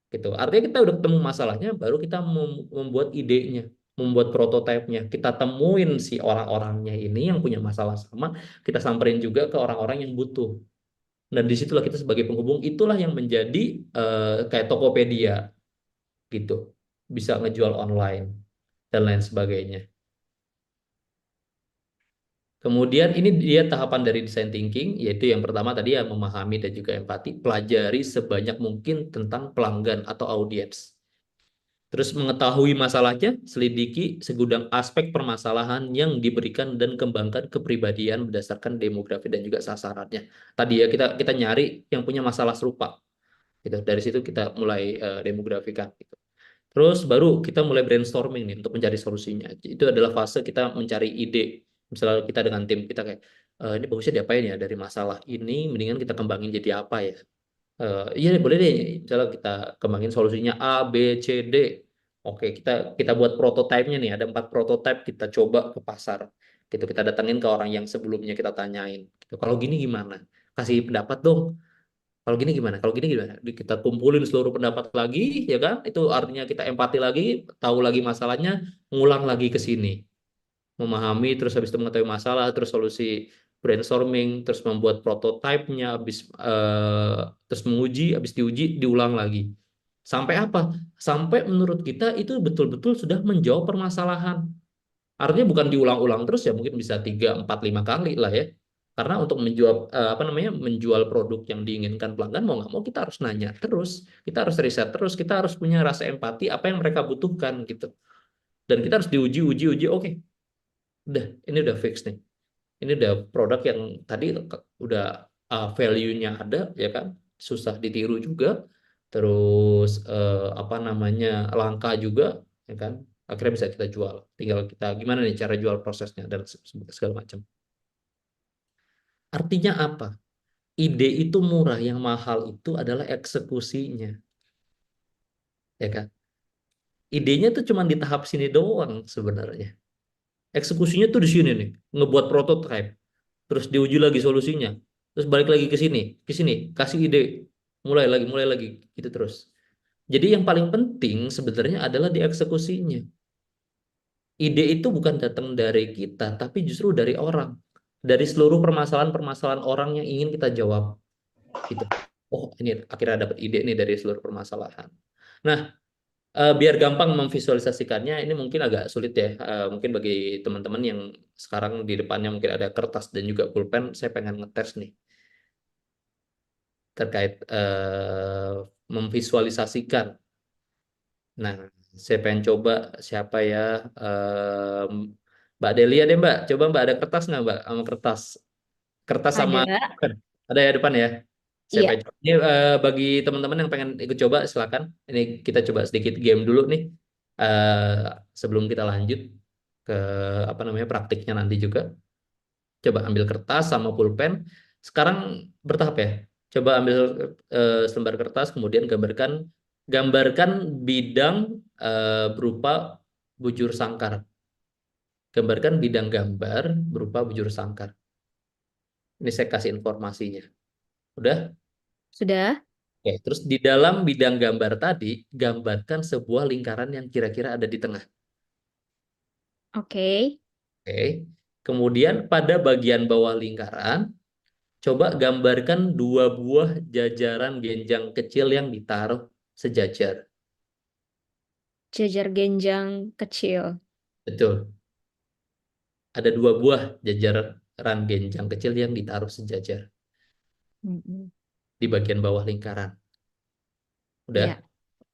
gitu. Artinya kita udah ketemu masalahnya, baru kita membuat idenya, membuat prototipenya. Kita temuin si orang-orangnya ini yang punya masalah sama, kita samperin juga ke orang-orang yang butuh. Dan disitulah kita sebagai penghubung, itulah yang menjadi kayak Tokopedia gitu, bisa ngejual online dan lain sebagainya. Kemudian ini dia tahapan dari design thinking, yaitu yang pertama tadi ya, memahami dan juga empati, pelajari sebanyak mungkin tentang pelanggan atau audiens. Terus mengetahui masalahnya, selidiki segudang aspek permasalahan yang diberikan dan kembangkan kepribadian berdasarkan demografi dan juga sasarannya. Tadi ya kita nyari yang punya masalah serupa. Gitu. Dari situ kita mulai demografikan. Gitu. Terus baru kita mulai brainstorming nih untuk mencari solusinya. Itu adalah fase kita mencari ide. Misalnya kita dengan tim kita kayak, ini bagusnya diapain ya dari masalah ini, mendingan kita kembangin jadi apa ya? Iya deh, boleh deh. Misalnya kita kembangin solusinya A, B, C, D. Oke, kita buat prototipenya nih. Ada 4 prototipe kita coba ke pasar. Gitu kita datangin ke orang yang sebelumnya kita tanyain. Gitu. Kalau gini gimana? Kasih pendapat dong. Kalau gini gimana? Kalau gini gimana? Kita kumpulin seluruh pendapat lagi, ya kan? Itu artinya kita empati lagi, tahu lagi masalahnya, ngulang lagi ke sini, memahami, terus habis itu mengetahui masalah, terus solusi, brainstorming, terus membuat prototipenya, habis terus menguji, habis diuji, diulang lagi. Sampai apa? Sampai menurut kita itu betul-betul sudah menjawab permasalahan. Artinya bukan diulang-ulang terus ya, mungkin bisa 3, 4, 5 kali lah ya. Karena untuk menjual apa namanya, menjual produk yang diinginkan pelanggan, mau nggak mau kita harus nanya terus, kita harus riset terus, kita harus punya rasa empati apa yang mereka butuhkan gitu. Dan kita harus diuji, uji, uji. Oke, udah, ini udah fix nih. Ini udah produk yang tadi udah value-nya ada ya kan, susah ditiru juga, terus apa namanya, langka juga ya kan, akhirnya bisa kita jual. Tinggal kita gimana nih cara jual prosesnya dan segala macam. Artinya apa? Ide itu murah, yang mahal itu adalah eksekusinya, ya kan? Idenya tuh cuma di tahap sini doang sebenarnya. Eksekusinya tuh di sini nih, ngebuat prototype, terus diuji lagi solusinya, terus balik lagi ke sini, kasih ide, mulai lagi, gitu terus. Jadi yang paling penting sebenarnya adalah di eksekusinya. Ide itu bukan datang dari kita, tapi justru dari orang, dari seluruh permasalahan-permasalahan orang yang ingin kita jawab, gitu. Oh, ini akhirnya dapat ide nih dari seluruh permasalahan. Nah, biar gampang memvisualisasikannya, ini mungkin agak sulit ya. Mungkin bagi teman-teman yang sekarang di depannya mungkin ada kertas dan juga pulpen, saya pengen ngetes nih terkait memvisualisasikan. Nah, saya pengen coba siapa ya, em, Mbak Delia deh Mbak. Coba Mbak ada kertas nggak Mbak? Sama kertas, kertas sama Ada. pulpen. Ada ya depan ya. Saya Iya. pengen coba. Ini bagi teman-teman yang pengen ikut coba, silakan. Ini kita coba sedikit game dulu nih. Eh, Sebelum kita lanjut ke apa namanya praktiknya nanti juga. Coba ambil kertas sama pulpen. Sekarang bertahap ya. Coba ambil selembar kertas, kemudian gambarkan bidang berupa bujur sangkar. Gambarkan bidang gambar berupa bujur sangkar. Ini saya kasih informasinya. Udah? Sudah? Oke, terus di dalam bidang gambar tadi, gambarkan sebuah lingkaran yang kira-kira ada di tengah. Oke. Oke. Kemudian pada bagian bawah lingkaran, coba gambarkan dua buah jajaran genjang kecil yang ditaruh sejajar. Jajar genjang kecil. Betul. Ada dua buah jajaran genjang kecil yang ditaruh sejajar Mm-mm. di bagian bawah lingkaran. Udah? Ya.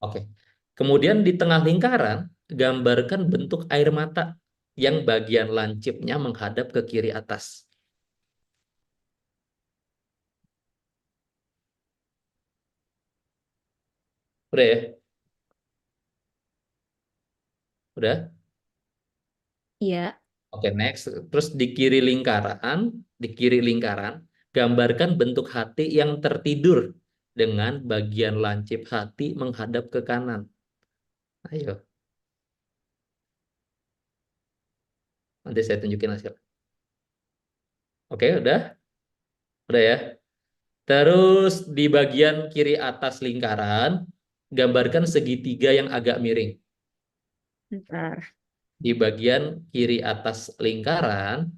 Oke. Kemudian di tengah lingkaran, gambarkan bentuk air mata yang bagian lancipnya menghadap ke kiri atas. Udah ya? Udah? Iya. Oke, next. Terus di kiri lingkaran, gambarkan bentuk hati yang tertidur dengan bagian lancip hati menghadap ke kanan. Ayo, nanti saya tunjukin hasil. Oke, udah? Udah ya? Terus di bagian kiri atas lingkaran, gambarkan segitiga yang agak miring. Bentar. Di bagian kiri atas lingkaran,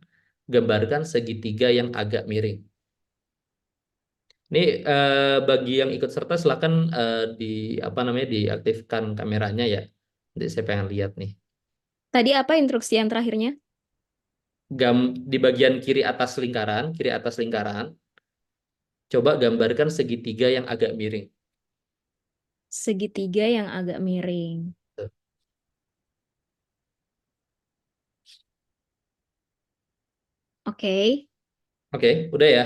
gambarkan segitiga yang agak miring. Ini bagi yang ikut serta silakan di apa namanya diaktifkan kameranya ya. Nanti saya pengen lihat nih. Tadi apa instruksi yang terakhirnya? Di bagian kiri atas lingkaran, coba gambarkan segitiga yang agak miring. Segitiga yang agak miring. Tuh. Oke. Oke, udah ya.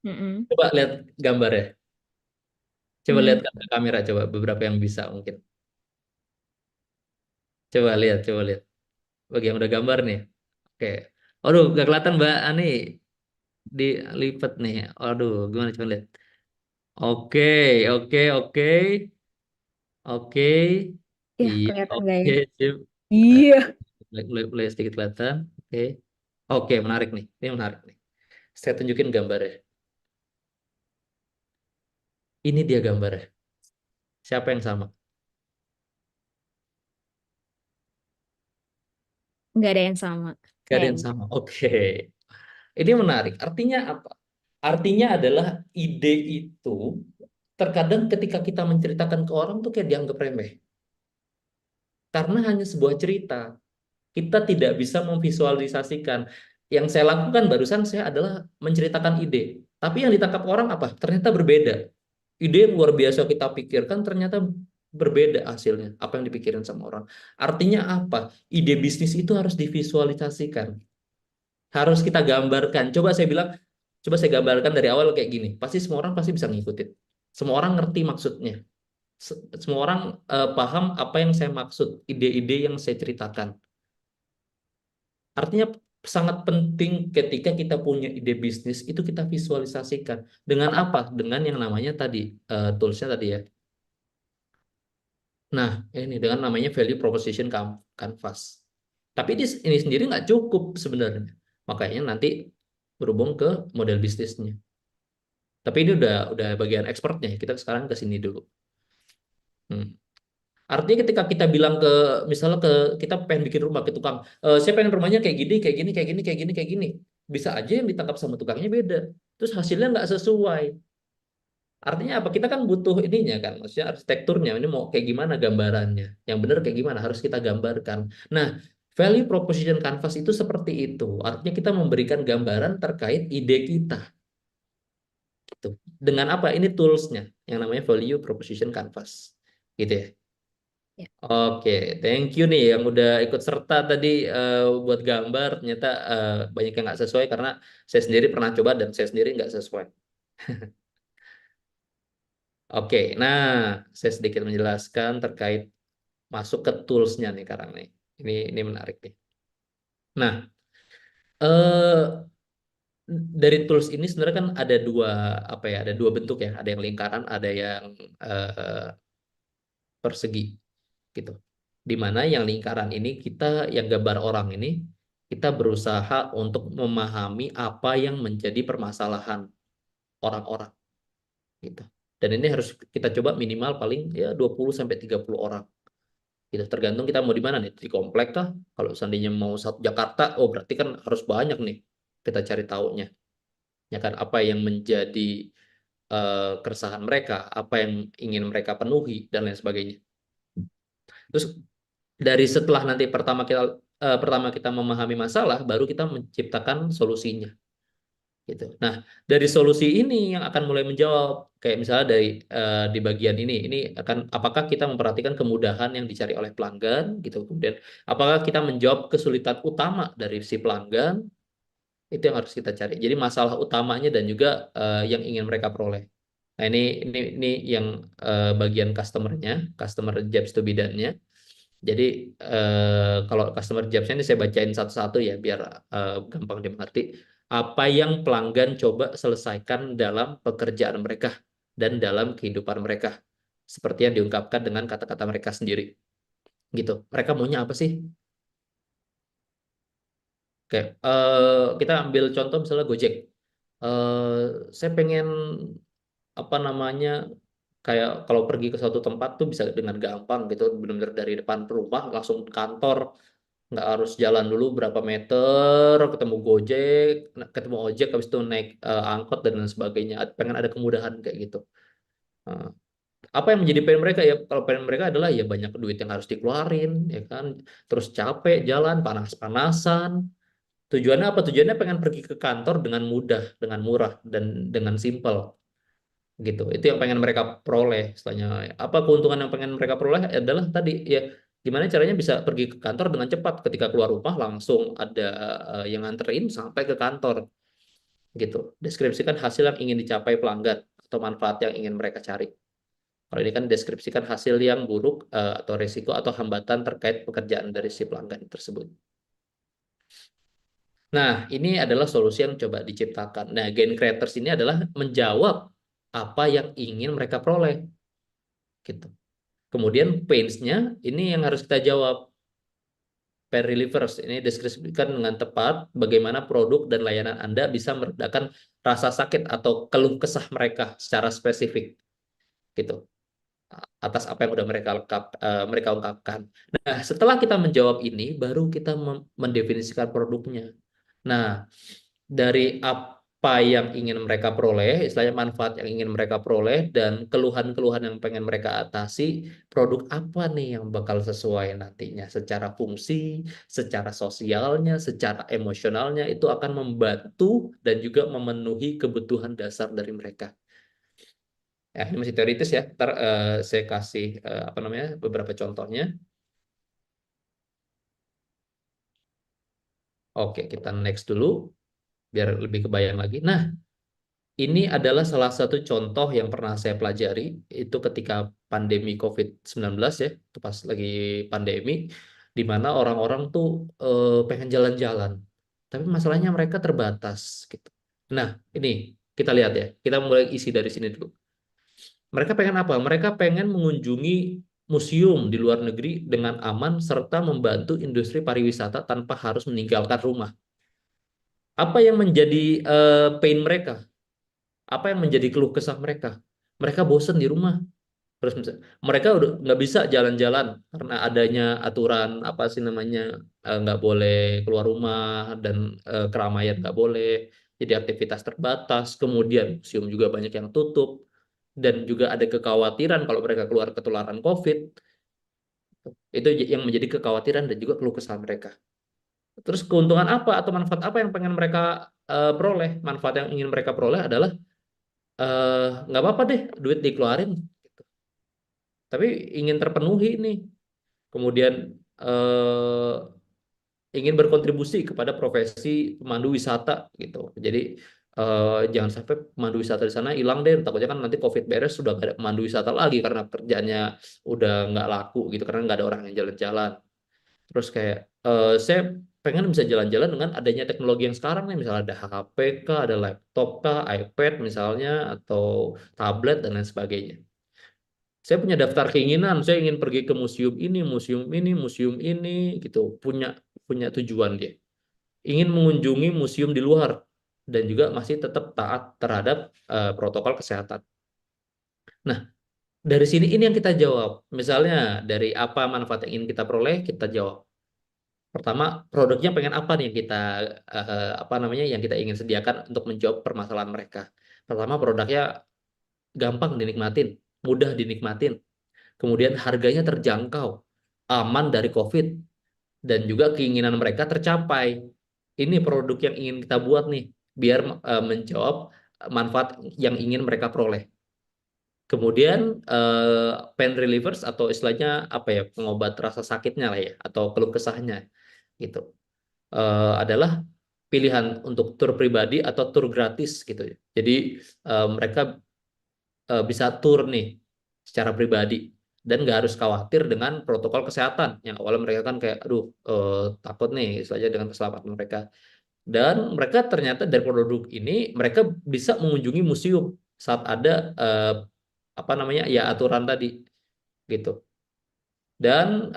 Mm-mm. Coba lihat gambar ya. Coba lihat Hmm. ke kamera, coba beberapa yang bisa mungkin. Coba lihat. Bagi yang udah gambar nih. Oke. Aduh, gak kelihatan Mbak Ani dilipat nih. Aduh, gimana coba lihat. Oke, oke. Oke, Ya, iya, kelihatan nggak oke, ya? sip. Eh, Iya. mulai sedikit kelihatan. Oke, oke, menarik nih. Ini menarik nih. Saya tunjukin gambarnya. Ini dia gambarnya. Siapa yang sama? Nggak ada yang sama. Gak ada yang Kayaknya. sama. Oke, ini menarik. Artinya apa? Artinya adalah ide itu terkadang ketika kita menceritakan ke orang tuh kayak dianggap remeh. Karena hanya sebuah cerita. Kita tidak bisa memvisualisasikan. Yang saya lakukan barusan saya adalah menceritakan ide. Tapi yang ditangkap orang apa? Ternyata berbeda. Ide yang luar biasa kita pikirkan ternyata berbeda hasilnya. Apa yang dipikirin sama orang. Artinya apa? Ide bisnis itu harus divisualisasikan. Harus kita gambarkan. Coba saya gambarkan dari awal kayak gini. Pasti semua orang pasti bisa ngikutin. Semua orang ngerti maksudnya. Semua orang paham apa yang saya maksud. Ide-ide yang saya ceritakan. Artinya sangat penting ketika kita punya ide bisnis itu kita visualisasikan. Dengan apa? Dengan yang namanya tadi toolsnya tadi ya. Nah, ini dengan namanya value proposition canvas. Tapi ini sendiri nggak cukup sebenarnya. Makanya nanti berhubung ke model bisnisnya. Tapi ini udah bagian expertnya. Kita sekarang ke sini dulu. Hmm. Artinya ketika kita bilang ke misalnya kita pengen bikin rumah ke tukang, saya pengen rumahnya kayak gini, kayak gini, kayak gini, kayak gini, kayak gini. Bisa aja yang ditangkap sama tukangnya beda. Terus hasilnya nggak sesuai. Artinya apa? Kita kan butuh ininya kan, maksudnya arsitekturnya. Ini mau kayak gimana gambarannya? Yang benar kayak gimana? Harus kita gambarkan. Nah, value proposition canvas itu seperti itu. Artinya kita memberikan gambaran terkait ide kita. Gitu. Dengan apa? Ini toolsnya yang namanya value proposition canvas. Gitu ya. Ya. Oke, thank you nih yang udah ikut serta tadi buat gambar. Ternyata banyak yang nggak sesuai karena saya sendiri pernah coba dan saya sendiri nggak sesuai. Oke, nah saya sedikit menjelaskan terkait masuk ke toolsnya nih sekarang nih. Ini menarik nih. Nah, eh, dari tools ini sebenarnya kan ada dua apa ya? Ada dua bentuk ya. Ada yang lingkaran, ada yang persegi gitu. Di mana yang lingkaran ini kita yang gambar orang ini kita berusaha untuk memahami apa yang menjadi permasalahan orang-orang gitu. Dan ini harus kita coba minimal paling ya 20 sampai 30 orang. Gitu. Tergantung kita mau di mana nih, di komplek kah? Kalau seandainya mau satu Jakarta, oh berarti kan harus banyak nih kita cari tahunya. Ya kan apa yang menjadi keresahan mereka, apa yang ingin mereka penuhi dan lain sebagainya. Terus dari setelah nanti pertama kita memahami masalah, baru kita menciptakan solusinya. Gitu. Nah, dari solusi ini yang akan mulai menjawab kayak misalnya dari di bagian ini akan apakah kita memperhatikan kemudahan yang dicari oleh pelanggan gitu. Kemudian apakah kita menjawab kesulitan utama dari si pelanggan itu yang harus kita cari. Jadi masalah utamanya dan juga yang ingin mereka peroleh. Nah, ini yang bagian customernya, customer jobs to be done-nya. Jadi kalau customer jobs ini saya bacain satu-satu ya biar gampang dimengerti. Apa yang pelanggan coba selesaikan dalam pekerjaan mereka dan dalam kehidupan mereka. Seperti yang diungkapkan dengan kata-kata mereka sendiri. Gitu. Mereka maunya apa sih? Oke, kita ambil contoh misalnya Gojek. Eh, saya pengen apa namanya kayak kalau pergi ke suatu tempat tuh bisa dengan gampang gitu, benar-benar dari depan rumah langsung ke kantor, nggak harus jalan dulu berapa meter ketemu Gojek ketemu ojek habis itu naik angkot dan lain sebagainya pengen ada kemudahan kayak gitu. Nah, apa yang menjadi pengen mereka ya kalau pengen mereka adalah ya banyak duit yang harus dikeluarin ya kan terus capek jalan panas-panasan tujuannya apa tujuannya pengen pergi ke kantor dengan mudah dengan murah dan dengan simpel gitu itu yang pengen mereka peroleh istilahnya apa keuntungan yang pengen mereka peroleh adalah tadi ya gimana caranya bisa pergi ke kantor dengan cepat ketika keluar rumah langsung ada yang nganterin sampai ke kantor gitu deskripsikan hasil yang ingin dicapai pelanggan atau manfaat yang ingin mereka cari kalau ini kan deskripsikan hasil yang buruk atau resiko atau hambatan terkait pekerjaan dari si pelanggan tersebut. Nah, ini adalah solusi yang coba diciptakan. Nah, Gain Creators ini adalah menjawab apa yang ingin mereka peroleh gitu. Kemudian pains-nya ini yang harus kita jawab. Pain relievers ini deskripsikan dengan tepat bagaimana produk dan layanan Anda bisa meredakan rasa sakit atau keluh kesah mereka secara spesifik gitu atas apa yang udah mereka ungkapkan. Nah, setelah kita menjawab ini baru kita mendefinisikan produknya. Nah, dari apa yang ingin mereka peroleh, istilahnya manfaat yang ingin mereka peroleh, dan keluhan-keluhan yang pengen mereka atasi, produk apa nih yang bakal sesuai nantinya secara fungsi, secara sosialnya, secara emosionalnya, itu akan membantu dan juga memenuhi kebutuhan dasar dari mereka. Ya, ini masih teoritis ya, ntar saya kasih apa namanya beberapa contohnya. Oke, kita next dulu, biar lebih kebayang lagi. Nah, ini adalah salah satu contoh yang pernah saya pelajari itu ketika pandemi COVID-19 ya, itu pas lagi pandemi, di mana orang-orang tuh pengen jalan-jalan, tapi masalahnya mereka terbatas gitu. Nah, ini kita lihat ya, kita mulai isi dari sini dulu. Mereka pengen apa? Mereka pengen mengunjungi museum di luar negeri dengan aman serta membantu industri pariwisata tanpa harus meninggalkan rumah. Apa yang menjadi pain mereka? Apa yang menjadi keluh kesah mereka? Mereka bosen di rumah. Terus mereka udah nggak bisa jalan-jalan karena adanya aturan apa sih namanya nggak boleh keluar rumah dan keramaian nggak boleh. Jadi aktivitas terbatas. Kemudian museum juga banyak yang tutup. dan juga ada kekhawatiran kalau mereka keluar ketularan COVID. Itu yang menjadi kekhawatiran dan juga keluh kesah mereka. Terus keuntungan apa atau manfaat apa yang pengen mereka peroleh? Manfaat yang ingin mereka peroleh adalah nggak apa-apa deh duit dikeluarin, tapi ingin terpenuhi nih. Kemudian eh, ingin berkontribusi kepada profesi pemandu wisata gitu. Jadi jangan sampai pemandu wisata di sana hilang deh. Takutnya kan nanti COVID beres sudah gak ada pemandu wisata lagi karena kerjanya udah nggak laku gitu karena nggak ada orang yang jalan-jalan. Terus kayak saya pengen bisa jalan-jalan dengan adanya teknologi yang sekarang nih, misalnya ada HP kah, ada laptop kah, iPad misalnya, atau tablet dan lain sebagainya. Saya punya daftar keinginan, saya ingin pergi ke museum ini, museum ini, museum ini, gitu. Punya punya tujuan dia. Ingin mengunjungi museum di luar dan juga masih tetap taat terhadap protokol kesehatan. Nah, dari sini ini yang kita jawab. Misalnya dari apa manfaat yang ingin kita peroleh, kita jawab. Pertama, produknya pengen apa nih yang kita apa namanya yang kita ingin sediakan untuk menjawab permasalahan mereka. Pertama, produknya gampang dinikmatin, mudah dinikmatin. Kemudian harganya terjangkau, aman dari COVID, dan juga keinginan mereka tercapai. Ini produk yang ingin kita buat nih, biar menjawab manfaat yang ingin mereka peroleh. Kemudian pain relievers atau istilahnya apa ya, pengobat rasa sakitnya lah ya, atau keluh kesahnya gitu. Adalah pilihan untuk tur pribadi atau tur gratis gitu ya. Jadi mereka bisa tur nih secara pribadi dan nggak harus khawatir dengan protokol kesehatan yang awalnya mereka kan kayak aduh takut nih istilahnya dengan keselamatan mereka. Dan mereka ternyata dari produk ini mereka bisa mengunjungi museum saat ada apa namanya ya aturan tadi gitu. Dan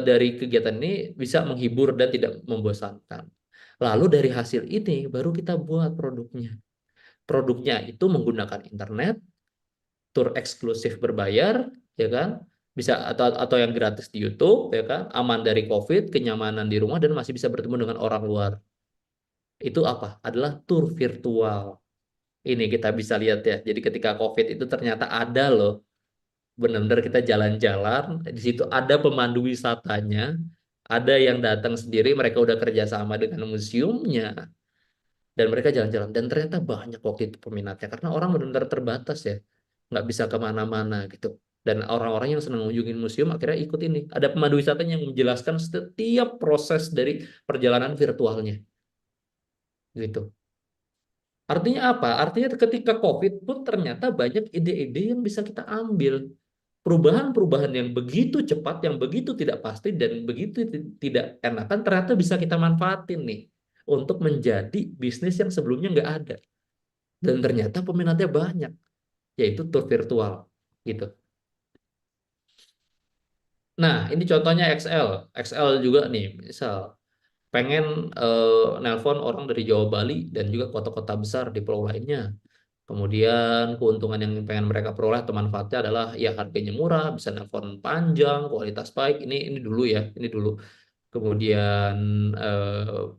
dari kegiatan ini bisa menghibur dan tidak membosankan. Lalu dari hasil ini baru kita buat produknya. Produknya itu menggunakan internet, tur eksklusif berbayar, ya kan? Bisa atau yang gratis di YouTube, ya kan? Aman dari COVID, kenyamanan di rumah dan masih bisa bertemu dengan orang luar. Itu apa? Adalah tur virtual. Ini kita bisa lihat ya. Jadi ketika COVID itu ternyata ada loh, benar-benar kita jalan-jalan, di situ ada pemandu wisatanya, ada yang datang sendiri, mereka udah kerjasama dengan museumnya, dan mereka jalan-jalan. Dan ternyata banyak waktu itu peminatnya, karena orang benar-benar terbatas ya, nggak bisa kemana-mana gitu. Dan orang-orang yang senang mengunjungi museum akhirnya ikut ini. Ada pemandu wisatanya yang menjelaskan setiap proses dari perjalanan virtualnya gitu. Artinya apa? Artinya ketika COVID pun ternyata banyak ide-ide yang bisa kita ambil. Perubahan-perubahan yang begitu cepat, yang begitu tidak pasti, dan begitu tidak enakan, ternyata bisa kita manfaatin nih untuk menjadi bisnis yang sebelumnya nggak ada. Dan ternyata peminatnya banyak, yaitu tour virtual. Gitu. Nah, ini contohnya XL. XL juga nih, misal pengen nelpon orang dari Jawa Bali dan juga kota-kota besar di pulau lainnya. Kemudian keuntungan yang pengen mereka peroleh atau manfaatnya adalah ya harganya murah, bisa nelpon panjang, kualitas baik. Ini dulu ya, ini dulu. Kemudian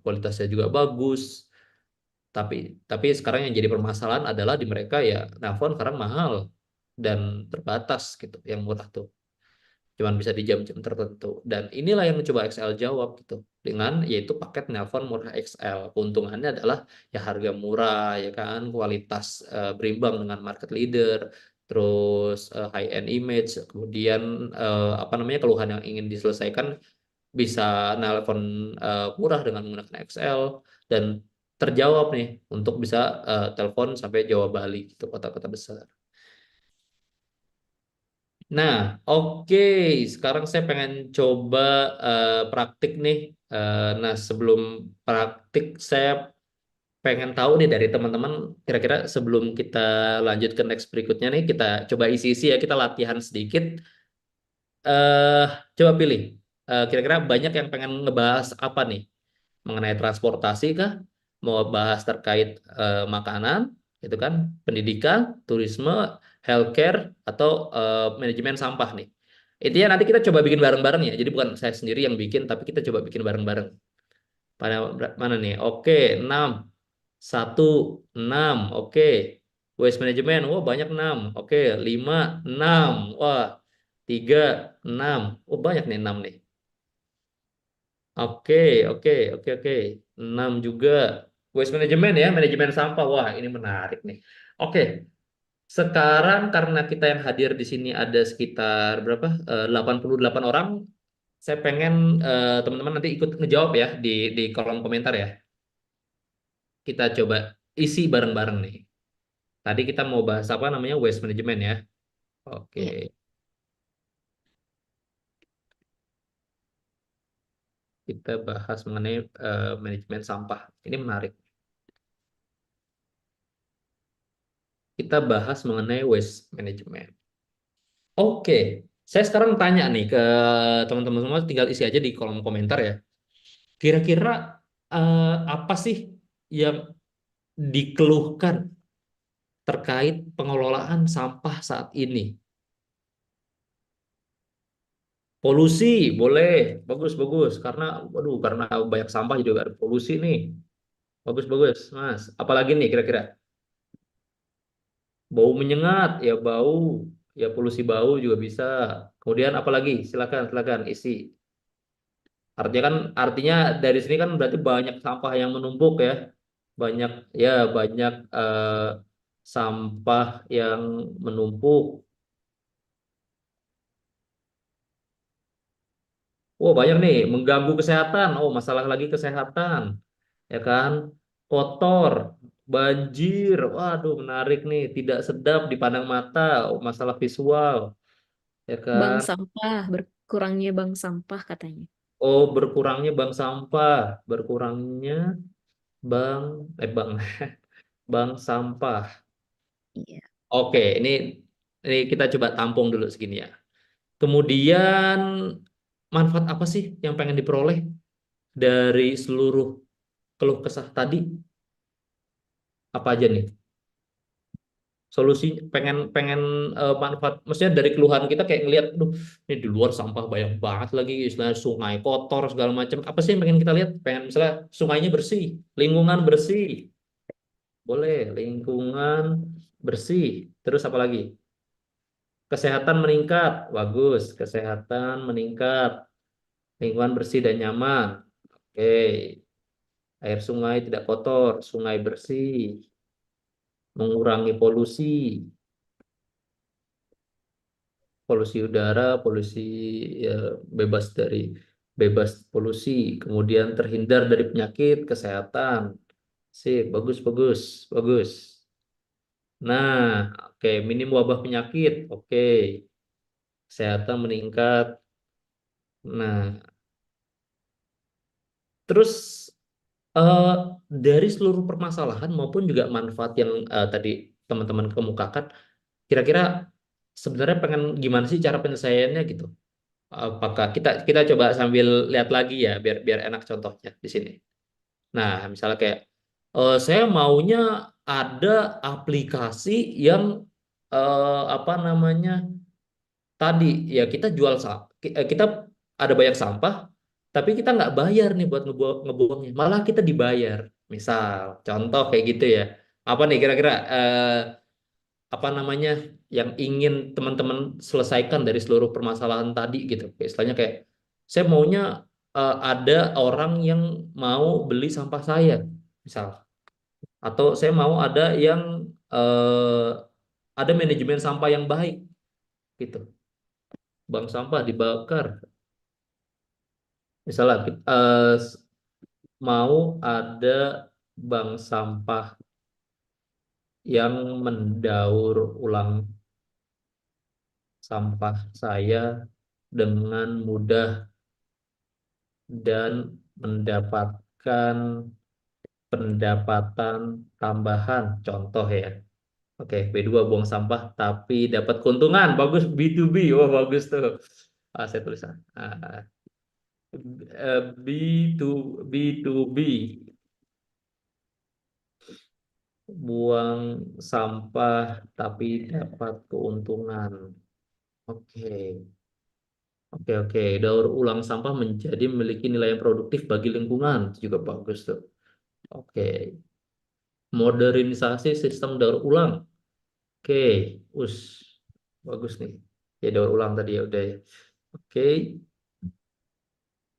kualitasnya juga bagus. Tapi sekarang yang jadi permasalahan adalah di mereka ya nelpon sekarang mahal dan terbatas gitu. Yang murah tuh cuman bisa di jam-jam tertentu. Dan inilah yang mencoba XL jawab gitu dengan yaitu paket nelpon murah XL. Keuntungannya adalah ya harga murah ya kan, kualitas berimbang dengan market leader, terus high end image, kemudian apa namanya keluhan yang ingin diselesaikan bisa nelpon murah dengan menggunakan XL dan terjawab nih untuk bisa telepon sampai Jawa Bali gitu kota-kota besar. Nah, oke. Sekarang saya pengen coba praktik nih. Nah, sebelum praktik, saya pengen tahu nih dari teman-teman, kira-kira sebelum kita lanjut ke next berikutnya nih, kita coba isi-isi ya, kita latihan sedikit. eh Coba pilih. Kira-kira banyak yang pengen ngebahas apa nih? Mengenai transportasi kah? Mau bahas terkait makanan, gitu kan? Pendidikan, turisme, healthcare, atau manajemen sampah nih. Intinya nanti kita coba bikin bareng-bareng ya. Jadi bukan saya sendiri yang bikin, tapi kita coba bikin bareng-bareng. Pada mana nih? Oke, 6. 1, 6. Oke. Waste management, wah banyak 6. Oke, 5, 6. Wah, 3, 6. Oh banyak nih 6 nih. Oke, oke, oke, oke. 6 juga. Waste management ya, manajemen sampah. Wah, ini menarik nih. Oke, sekarang karena kita yang hadir di sini ada sekitar berapa? 88 orang. Saya pengen teman-teman nanti ikut ngejawab ya di kolom komentar ya. Kita coba isi bareng-bareng nih. Tadi kita mau bahas apa namanya waste management ya. Oke, Iya. kita bahas mengenai manajemen sampah. Ini menarik. Kita bahas mengenai waste management. Oke, saya sekarang tanya nih ke teman-teman semua, tinggal isi aja di kolom komentar ya. Kira-kira apa sih yang dikeluhkan terkait pengelolaan sampah saat ini? Polusi, boleh, bagus bagus. Karena, waduh, karena banyak sampah juga ada polusi nih. Bagus bagus, Mas. Apalagi nih kira-kira? Bau menyengat, ya bau, ya polusi bau juga bisa. Kemudian apalagi? Silakan, silakan isi. Artinya kan, artinya dari sini kan berarti banyak sampah yang menumpuk ya, banyak ya banyak sampah yang menumpuk. Oh banyak nih, mengganggu kesehatan. Oh masalah lagi kesehatan, ya kan? Kotor, banjir. Waduh menarik nih, tidak sedap dipandang mata. Oh, masalah visual, ya Bank kan? sampah, berkurangnya bank sampah katanya. Oh berkurangnya bank sampah, berkurangnya bank bank bank sampah. Iya. Oke, ini kita coba tampung dulu segini ya. Kemudian manfaat apa sih yang pengen diperoleh dari seluruh keluh kesah tadi? Apa aja nih? Solusi pengen pengen manfaat, maksudnya dari keluhan kita kayak ngelihat, duh, ini di luar sampah banyak banget lagi, istilahnya sungai kotor segala macam. Apa sih yang pengen kita lihat? Pengen misalnya sungainya bersih, lingkungan bersih, boleh, lingkungan bersih. Terus apa lagi? Kesehatan meningkat, bagus. Kesehatan meningkat, lingkungan bersih dan nyaman. Oke, air sungai tidak kotor, sungai bersih, mengurangi polusi, polusi udara, polusi ya, bebas dari bebas polusi, kemudian terhindar dari penyakit, kesehatan. Sip, bagus, bagus, bagus. Nah, oke, minim wabah penyakit, oke, kesehatan meningkat. Nah, terus eh, dari seluruh permasalahan maupun juga manfaat yang tadi teman-teman kemukakan, kira-kira sebenarnya pengen gimana sih cara penyelesaiannya gitu? Apakah kita kita coba sambil lihat lagi ya, biar biar enak contohnya di sini. Nah, misalnya kayak saya maunya ada aplikasi yang apa namanya tadi ya kita jual kita ada banyak sampah, tapi kita nggak bayar nih buat ngebuangnya, malah kita dibayar. Misal, contoh kayak gitu ya. Apa nih kira-kira apa namanya yang ingin teman-teman selesaikan dari seluruh permasalahan tadi gitu? Kayak istilahnya kayak saya maunya ada orang yang mau beli sampah saya, misal, atau saya mau ada yang ada manajemen sampah yang baik gitu. Bank sampah dibakar. Misalnya mau ada bank sampah yang mendaur ulang sampah saya dengan mudah dan mendapatkan pendapatan tambahan. Contoh ya. Oke, B2 buang sampah tapi dapat keuntungan. Bagus, B2B. Wah, bagus tuh. Saya tulisan. B2B. Buang sampah tapi dapat keuntungan. Oke, oke, oke. Daur ulang sampah menjadi memiliki nilai yang produktif bagi lingkungan. Itu juga bagus tuh. Oke, modernisasi sistem daur ulang. Oke, us, bagus nih. Ya daur ulang tadi ya udah ya. Oke,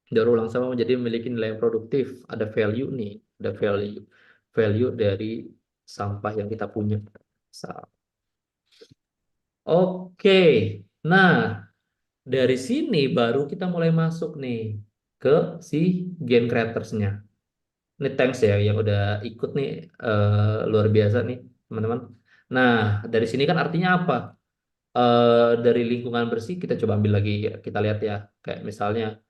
daur ulang sama menjadi memiliki nilai yang produktif. Ada value nih, ada value, value dari sampah yang kita punya. Oke, nah dari sini baru kita mulai masuk nih ke si game creatorsnya. Ini thanks ya yang udah ikut nih, luar biasa nih teman-teman. Nah dari sini kan artinya apa? Dari lingkungan bersih kita coba ambil lagi ya, kita lihat ya. Kayak misalnya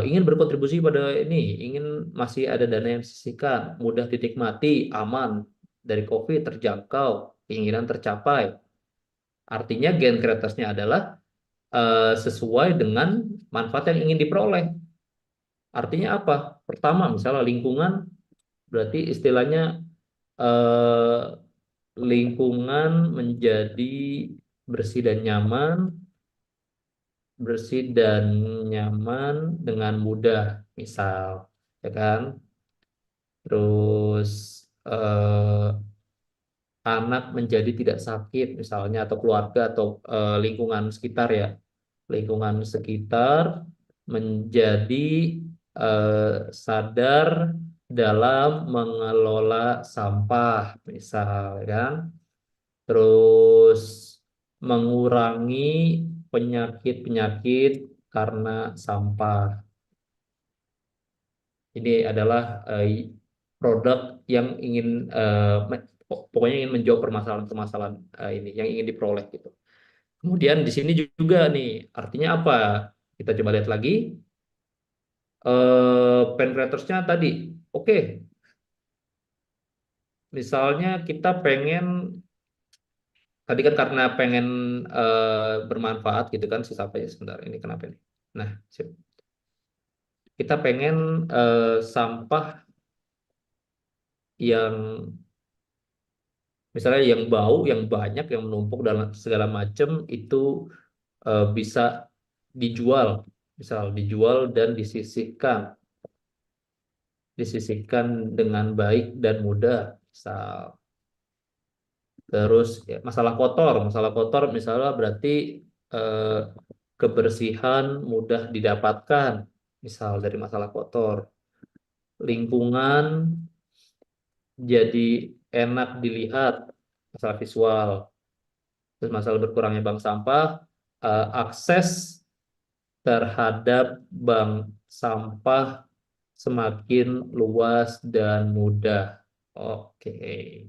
ingin berkontribusi pada ini, ingin masih ada dana yang disisihkan, mudah dinikmati, aman dari COVID, terjangkau, keinginan tercapai. Artinya gen creatorsnya adalah sesuai dengan manfaat yang ingin diperoleh. Artinya apa? Pertama, misalnya lingkungan, berarti istilahnya eh, lingkungan menjadi bersih dan nyaman, bersih dan nyaman dengan mudah, misal, ya kan? Terus eh, anak menjadi tidak sakit, misalnya, atau keluarga atau lingkungan sekitar ya, lingkungan sekitar menjadi sadar dalam mengelola sampah, misal kan. Terus mengurangi penyakit-penyakit karena sampah. Ini adalah produk yang ingin pokoknya ingin menjawab permasalahan-permasalahan ini yang ingin diperoleh gitu. Kemudian di sini juga nih, artinya apa? Kita coba lihat lagi. Penetrators-nya tadi, oke. Misalnya kita pengen, tadi kan karena pengen bermanfaat gitu kan, apa ya sebentar, ini kenapa nih? Nah, sip. Kita pengen sampah yang misalnya yang bau, yang banyak, yang menumpuk dalam segala macam itu bisa dijual, misal dijual dan disisihkan dengan baik dan mudah, misal. Terus ya, masalah kotor misalnya berarti eh, kebersihan mudah didapatkan, misal dari masalah kotor. Lingkungan jadi enak dilihat, masalah visual. Terus masalah berkurangnya bank sampah, akses terhadap bank sampah semakin luas dan mudah. Oke,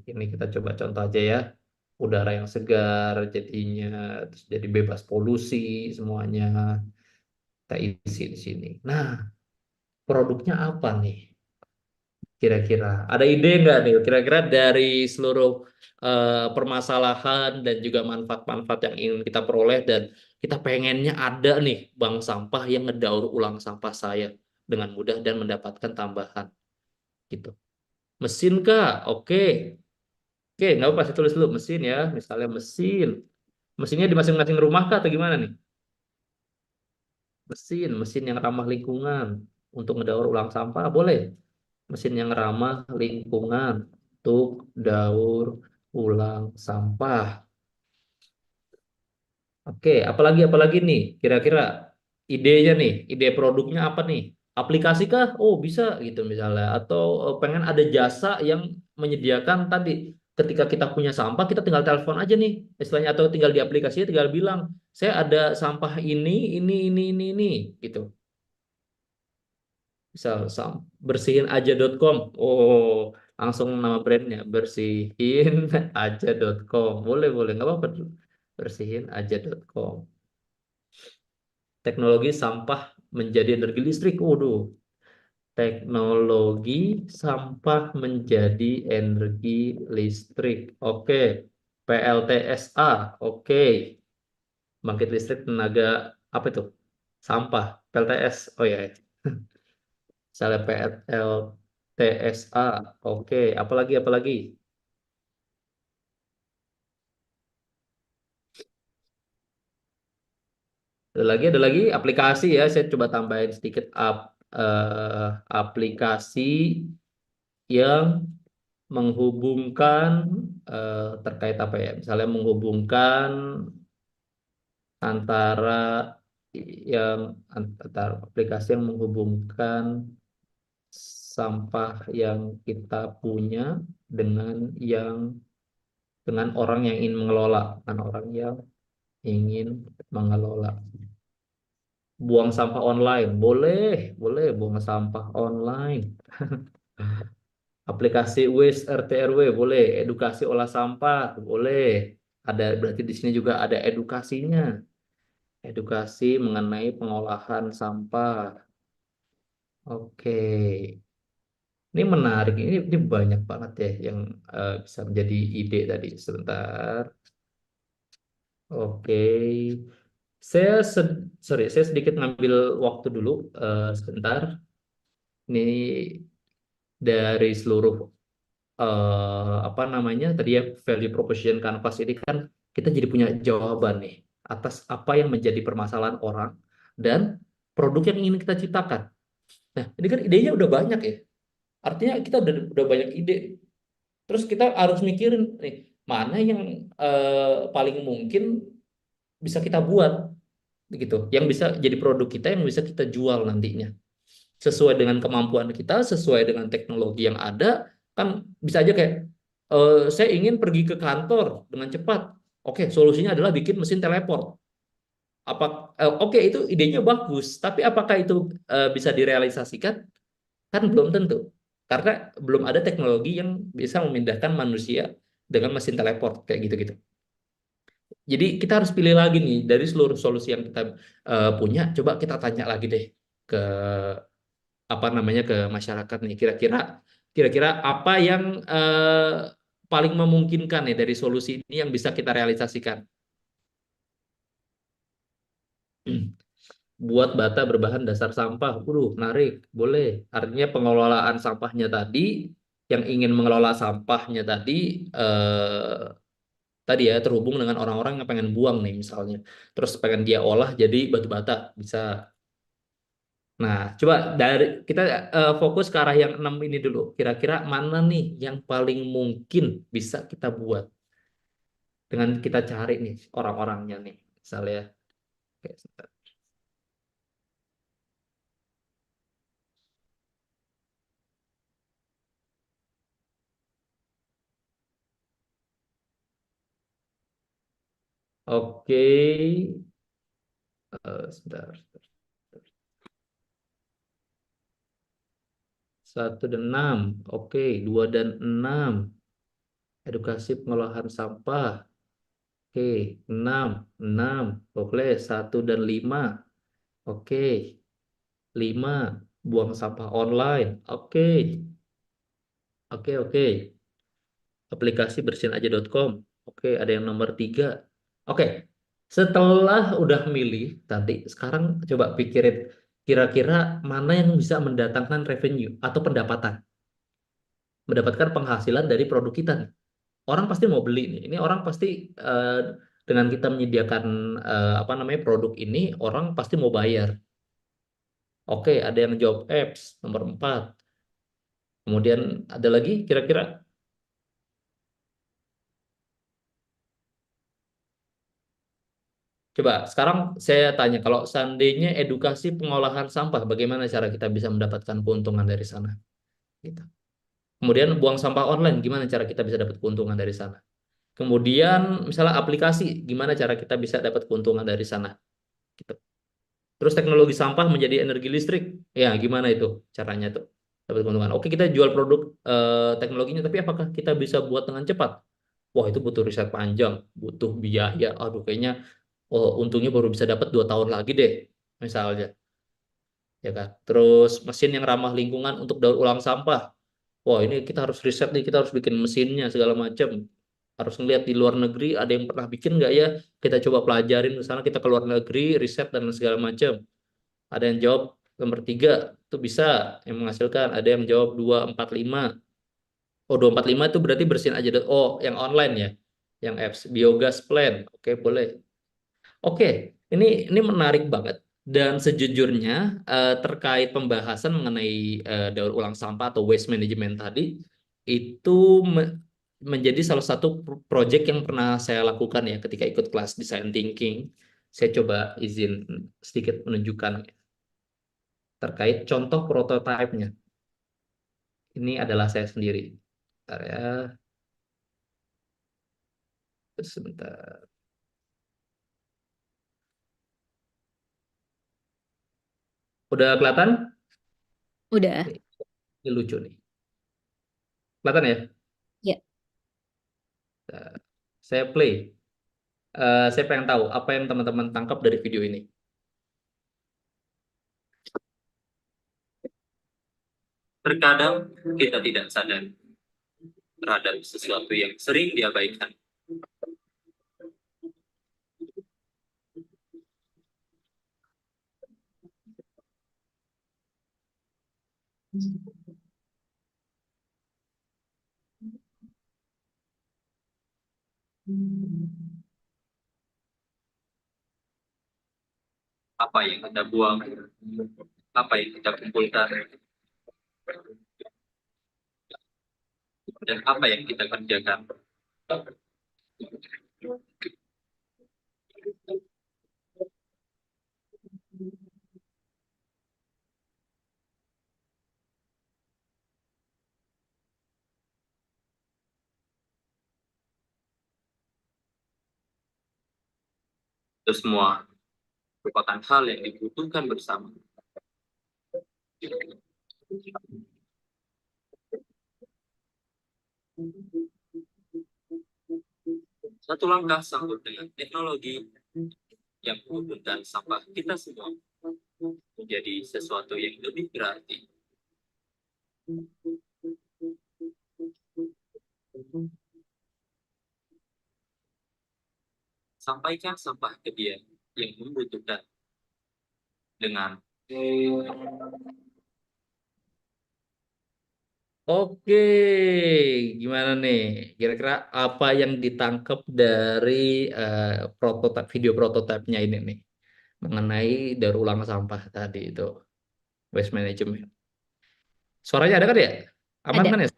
ini kita coba contoh aja ya. Udara yang segar jadinya, terus jadi bebas polusi semuanya. Kita isi di sini. Nah, produknya apa nih? Kira-kira ada ide nggak nih? Kira-kira dari seluruh permasalahan dan juga manfaat-manfaat yang ingin kita peroleh dan kita pengennya ada nih bank sampah yang ngedaur ulang sampah saya dengan mudah dan mendapatkan tambahan gitu. Mesin kah? Oke. Oke, nggak apa-apa, saya tulis dulu mesin ya. Misalnya mesin. Mesinnya di masing-masing rumah kah atau gimana nih? Mesin yang ramah lingkungan untuk ngedaur ulang sampah boleh. Mesin yang ramah lingkungan untuk daur ulang sampah. Oke, apalagi nih? Kira-kira idenya nih, ide produknya apa nih? Aplikasi kah? Oh, bisa gitu misalnya. Atau pengen ada jasa yang menyediakan tadi ketika kita punya sampah, kita tinggal telepon aja nih, istilahnya, atau tinggal di aplikasinya tinggal bilang, saya ada sampah ini, gitu. Misal bersihinaja.com. Oh, langsung nama brandnya bersihinaja.com. Boleh, nggak apa-apa. Bersihinaja.com. Teknologi sampah menjadi energi listrik. Waduh, teknologi sampah menjadi energi listrik. Oke, PLTSA. Oke, bangkit listrik tenaga apa itu? Sampah. PLTS. Oh ya, misalnya PLTSA. Oke, apalagi? Ada lagi aplikasi ya. Saya coba tambahin sedikit aplikasi yang menghubungkan terkait apa ya? Misalnya menghubungkan antara yang antara aplikasi yang menghubungkan sampah yang kita punya dengan dengan orang yang ingin mengelola, dengan orang yang ingin mengelola. Buang sampah online, boleh, boleh buang sampah online. Aplikasi Waze RT RW boleh, edukasi olah sampah boleh. Ada berarti di sini juga ada edukasinya, edukasi mengenai pengolahan sampah. Oke, ini menarik. Ini banyak banget ya yang bisa menjadi ide tadi. Sebentar. Oke, saya sedikit ngambil waktu dulu sebentar. Ini dari seluruh apa namanya tadi ya value proposition canvas ini kan kita jadi punya jawaban nih atas apa yang menjadi permasalahan orang dan produk yang ingin kita ciptakan. Nah, ini kan idenya udah banyak ya. Artinya kita udah banyak ide. Terus kita harus mikirin nih mana yang paling mungkin bisa kita buat gitu, yang bisa jadi produk kita yang bisa kita jual nantinya sesuai dengan kemampuan kita, sesuai dengan teknologi yang ada, kan bisa aja kayak saya ingin pergi ke kantor dengan cepat. Oke, solusinya adalah bikin mesin teleport. Oke, itu idenya bagus, tapi apakah itu bisa direalisasikan? Kan belum tentu. Karena belum ada teknologi yang bisa memindahkan manusia dengan mesin teleport kayak gitu-gitu. Jadi kita harus pilih lagi nih dari seluruh solusi yang kita punya, coba kita tanya lagi deh ke apa namanya ke masyarakat nih kira-kira apa yang paling memungkinkan nih dari solusi ini yang bisa kita realisasikan. Buat bata berbahan dasar sampah, menarik, boleh. Artinya pengelolaan sampahnya tadi, yang ingin mengelola sampahnya tadi tadi ya terhubung dengan orang-orang yang pengen buang nih misalnya, terus pengen dia olah jadi batu bata bisa. Nah, coba dari kita fokus ke arah yang 6 ini dulu. Kira-kira mana nih yang paling mungkin bisa kita buat dengan kita cari nih orang-orangnya nih, misalnya. Oke, sebentar. Oke, sebentar. 1 dan 6, oke. 2 dan 6, edukasi pengolahan sampah. Oke, 6, 6, oke. 1 dan 5, oke. 5, buang sampah online. Oke, oke, oke. Aplikasi bersihinaja.com. Oke, ada yang nomor 3. Oke, setelah udah milih tadi, sekarang coba pikirin kira-kira mana yang bisa mendatangkan revenue atau pendapatan, mendapatkan penghasilan dari produk kita nih. Orang pasti mau beli nih. Ini orang pasti eh, dengan kita menyediakan apa namanya produk ini, orang pasti mau bayar. Oke, ada yang job apps nomor 4. Kemudian ada lagi kira-kira. Coba sekarang saya tanya, kalau seandainya edukasi pengolahan sampah, bagaimana cara kita bisa mendapatkan keuntungan dari sana? Gitu. Kemudian buang sampah online, gimana cara kita bisa dapat keuntungan dari sana? Kemudian misalnya aplikasi, gimana cara kita bisa dapat keuntungan dari sana? Gitu. Terus teknologi sampah menjadi energi listrik, ya gimana itu caranya tuh dapat keuntungan? Oke, kita jual produk teknologinya, tapi apakah kita bisa buat dengan cepat? Wah, itu butuh riset panjang, butuh biaya. Aduh, kayaknya oh, untungnya baru bisa dapat 2 tahun lagi deh, misalnya, ya kan? Terus mesin yang ramah lingkungan untuk daur ulang sampah. Wah, ini kita harus riset nih, kita harus bikin mesinnya segala macam. Harus ngeliat di luar negeri ada yang pernah bikin nggak ya? Kita coba pelajarin ke sana, kita ke luar negeri, riset dan segala macam. Ada yang jawab nomor 3 itu bisa yang menghasilkan. Ada yang jawab 2, 4, 5. Oh, 2, 4, 5 itu berarti bersihin aja. Oh, yang online ya, yang apps biogas plan. Oke, boleh. Oke, ini menarik banget. Dan sejujurnya terkait pembahasan mengenai daur ulang sampah atau waste management tadi, itu me- menjadi salah satu project yang pernah saya lakukan ya ketika ikut kelas design thinking. Saya coba izin sedikit menunjukkan terkait contoh prototipenya. Ini adalah saya sendiri. Bentar ya, sebentar. Udah kelihatan? Udah. Ini lucu nih. Kelihatan ya? Ya. Nah, saya play. Saya pengen tahu apa yang teman-teman tangkap dari video ini. Terkadang kita tidak sadar terhadap sesuatu yang sering diabaikan. Apa yang kita buang, apa yang kita kumpulkan, dan apa yang kita kerjakan. Itu semua merupakan hal yang dibutuhkan bersama. Satu langkah sambut dengan teknologi yang menguntungkan sampah kita semua menjadi sesuatu yang lebih berarti. Sampaikan sampah ke dia yang membutuhkan dengan Oke, gimana nih? Kira-kira apa yang ditangkap dari prototipe video prototipenya ini nih mengenai daur ulang sampah tadi itu waste management. Suaranya ada kan ya? Aman Ada. kan ya?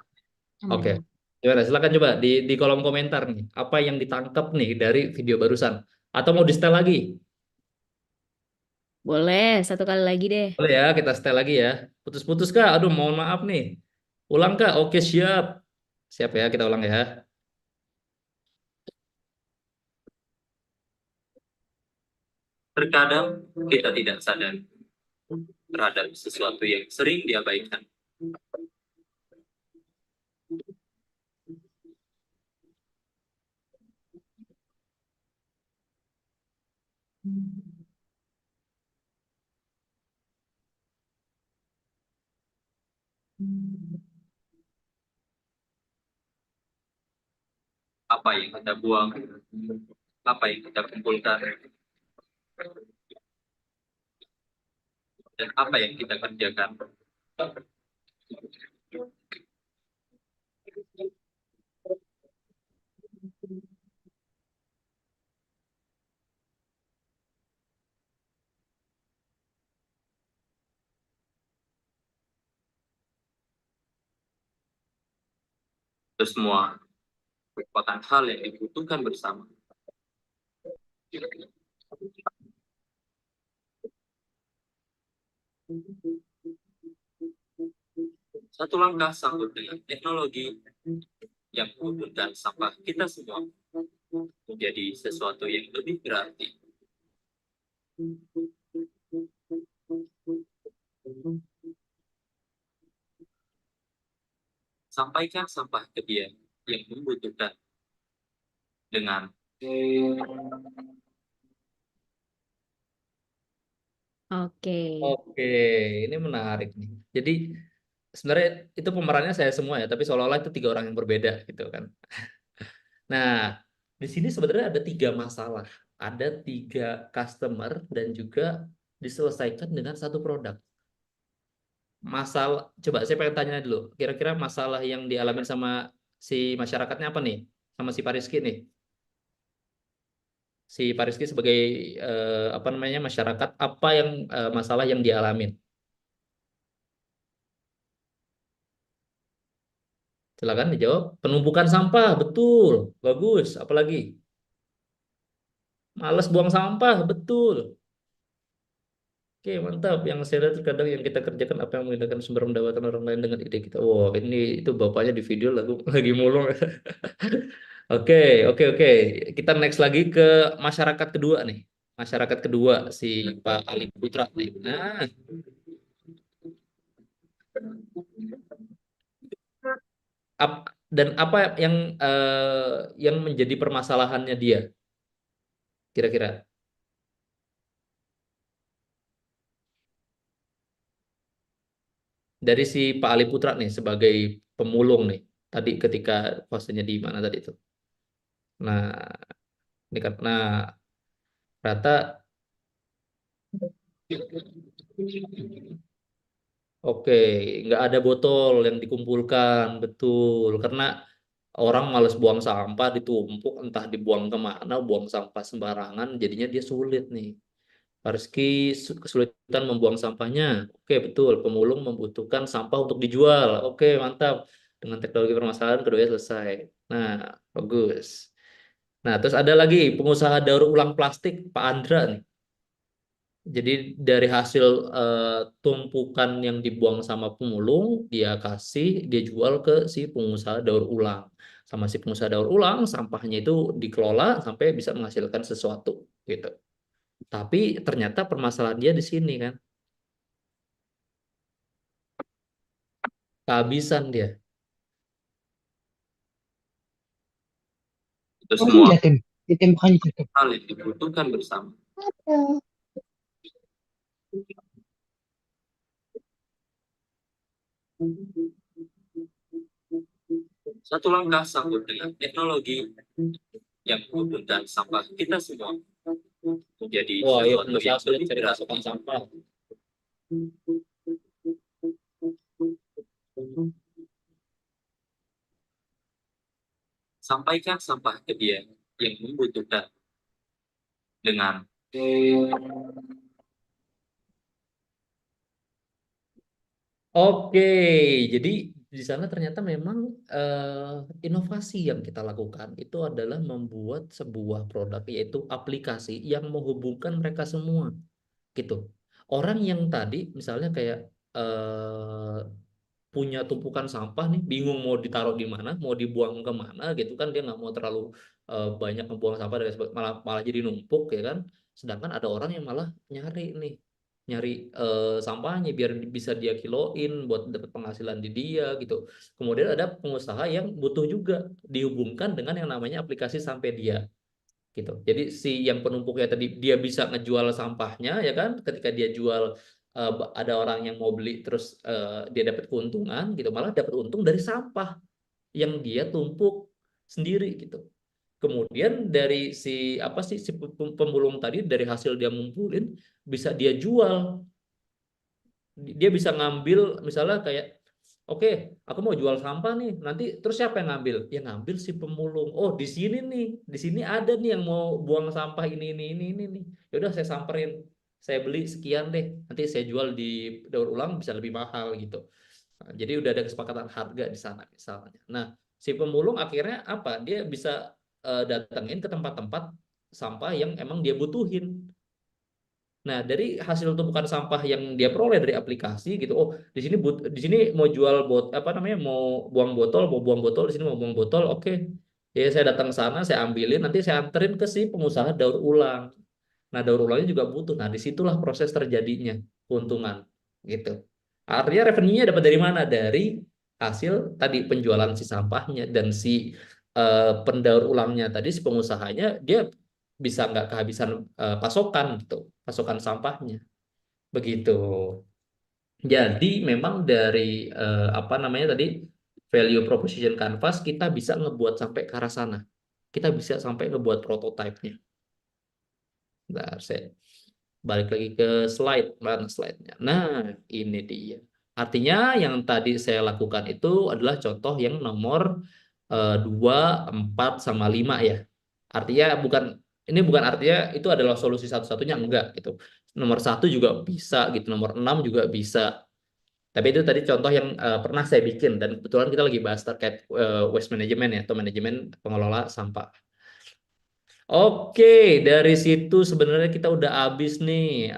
Oke. Aman. Gimana? Silakan coba di kolom komentar nih. Apa yang ditangkap nih dari video barusan? Atau mau di setel lagi? Boleh, satu kali lagi deh. Boleh ya, kita setel lagi ya. Putus-putus kak? Aduh, mohon maaf nih. Ulang kak? Oke, siap. Siap ya, kita ulang ya. Terkadang kita tidak sadar terhadap sesuatu yang sering diabaikan. Apa yang kita buang, apa yang kita kumpulkan, dan apa yang kita kerjakan. Itu semua merupakan hal yang dibutuhkan bersama. Satu langkah sambut dengan teknologi yang menguntungkan sampah kita semua menjadi sesuatu yang lebih berarti. Sampaikan sampah ke dia yang membutuhkan dengan Oke. Oke, ini menarik nih. Jadi sebenarnya itu pemerannya saya semua ya, tapi seolah-olah itu tiga orang yang berbeda gitu kan. Nah, di sini sebenarnya ada tiga masalah, ada tiga customer dan juga diselesaikan dengan satu produk. Masalah, coba saya pengen tanya dulu, kira-kira masalah yang dialami sama si masyarakatnya apa nih? Sama si Pariski nih. Si Pariski sebagai apa namanya masyarakat, apa yang masalah yang dialamin? Silakan dijawab. Penumpukan sampah, betul. Bagus. Apalagi? Males buang sampah, betul. Oke, mantap. Yang saya lihat terkadang yang kita kerjakan apa yang menggunakan sumber pendapatan orang lain dengan ide kita. Wow, ini itu bapaknya di video lagu lagi mulung. Oke, oke, oke. Kita next lagi ke masyarakat kedua nih. Masyarakat kedua si Pak Ali Putra nih. Nah, dan apa yang menjadi permasalahannya dia kira-kira dari si Pak Ali Putra nih sebagai pemulung nih. Tadi ketika posenya di mana tadi itu. Nah, ini kan nah rata. Oke, nggak ada botol yang dikumpulkan, betul. Karena orang males buang sampah, ditumpuk, entah dibuang kemana, buang sampah sembarangan, jadinya dia sulit nih. Rizky kesulitan membuang sampahnya. Oke, betul. Pemulung membutuhkan sampah untuk dijual. Oke, mantap. Dengan teknologi permasalahan, keduanya selesai. Nah, bagus. Nah, terus ada lagi pengusaha daur ulang plastik, Pak Andra nih. Jadi dari hasil tumpukan yang dibuang sama pemulung, dia jual ke si pengusaha daur ulang. Sama si pengusaha daur ulang, sampahnya itu dikelola sampai bisa menghasilkan sesuatu gitu. Tapi ternyata permasalahan dia di sini kan, kehabisan dia. Itu Oh, semua jatim. Jatim bukan jatim. hal yang dibutuhkan bersama. Satu langkah sambut dengan teknologi yang memudahkan sampah kita semua menjadi wah, iya, sesuatu yang sulit cari pasokan sampah. Sampaikan sampah ke dia yang membutuhkan dengan oke, jadi di sana ternyata memang inovasi yang kita lakukan itu adalah membuat sebuah produk yaitu aplikasi yang menghubungkan mereka semua gitu. Orang yang tadi misalnya kayak eh, punya tumpukan sampah nih, bingung mau ditaruh di mana, mau dibuang kemana gitu kan, dia nggak mau terlalu banyak membuang sampah malah malah jadi numpuk ya kan. Sedangkan ada orang yang malah nyari nih, nyari sampahnya biar bisa dia kiloin buat dapat penghasilan di dia gitu. Kemudian ada pengusaha yang butuh juga dihubungkan dengan yang namanya aplikasi sampai dia gitu. Jadi si yang penumpuknya tadi dia bisa ngejual sampahnya ya kan. Ketika dia jual ada orang yang mau beli terus dia dapat keuntungan gitu. Malah dapat untung dari sampah yang dia tumpuk sendiri gitu. Kemudian dari si apa sih si pemulung tadi dari hasil dia ngumpulin bisa dia jual. Dia bisa ngambil misalnya kayak oke, aku mau jual sampah nih. Nanti terus siapa yang ngambil? Yang ngambil si pemulung. Oh, di sini nih. Di sini ada nih yang mau buang sampah ini nih. Ya udah saya samperin. Saya beli sekian deh. Nanti saya jual di daur ulang bisa lebih mahal gitu. Nah, jadi udah ada kesepakatan harga di sana misalnya. Nah, si pemulung akhirnya apa? Dia bisa datengin ke tempat-tempat sampah yang emang dia butuhin. Nah, dari hasil tumpukan sampah yang dia peroleh dari aplikasi gitu. Oh, di sini mau jual apa namanya? Mau buang botol, di sini mau buang botol. Oke. Ya saya datang ke sana, saya ambilin, nanti saya anterin ke si pengusaha daur ulang. Nah, daur ulangnya juga butuh. Nah, disitulah proses terjadinya keuntungan gitu. Artinya revenue-nya dapat dari mana? Dari hasil tadi penjualan si sampahnya dan si pendaur ulangnya tadi si pengusahanya dia bisa nggak kehabisan pasokan gitu, pasokan sampahnya begitu. Jadi memang dari apa namanya tadi value proposition canvas kita bisa ngebuat sampai ke arah sana. Kita bisa sampai ngebuat prototipe-nya. Nah, saya balik lagi ke slide, mana slide-nya? Nah, ini dia. Artinya yang tadi saya lakukan itu adalah contoh yang nomor 2, 4, sama 5 ya. Artinya ini bukan artinya itu adalah solusi satu-satunya, enggak gitu. Nomor 1 juga bisa gitu, nomor 6 juga bisa. Tapi itu tadi contoh yang pernah saya bikin dan kebetulan kita lagi bahas terkait waste management ya atau manajemen pengelola sampah. Oke, dari situ sebenarnya kita udah habis nih.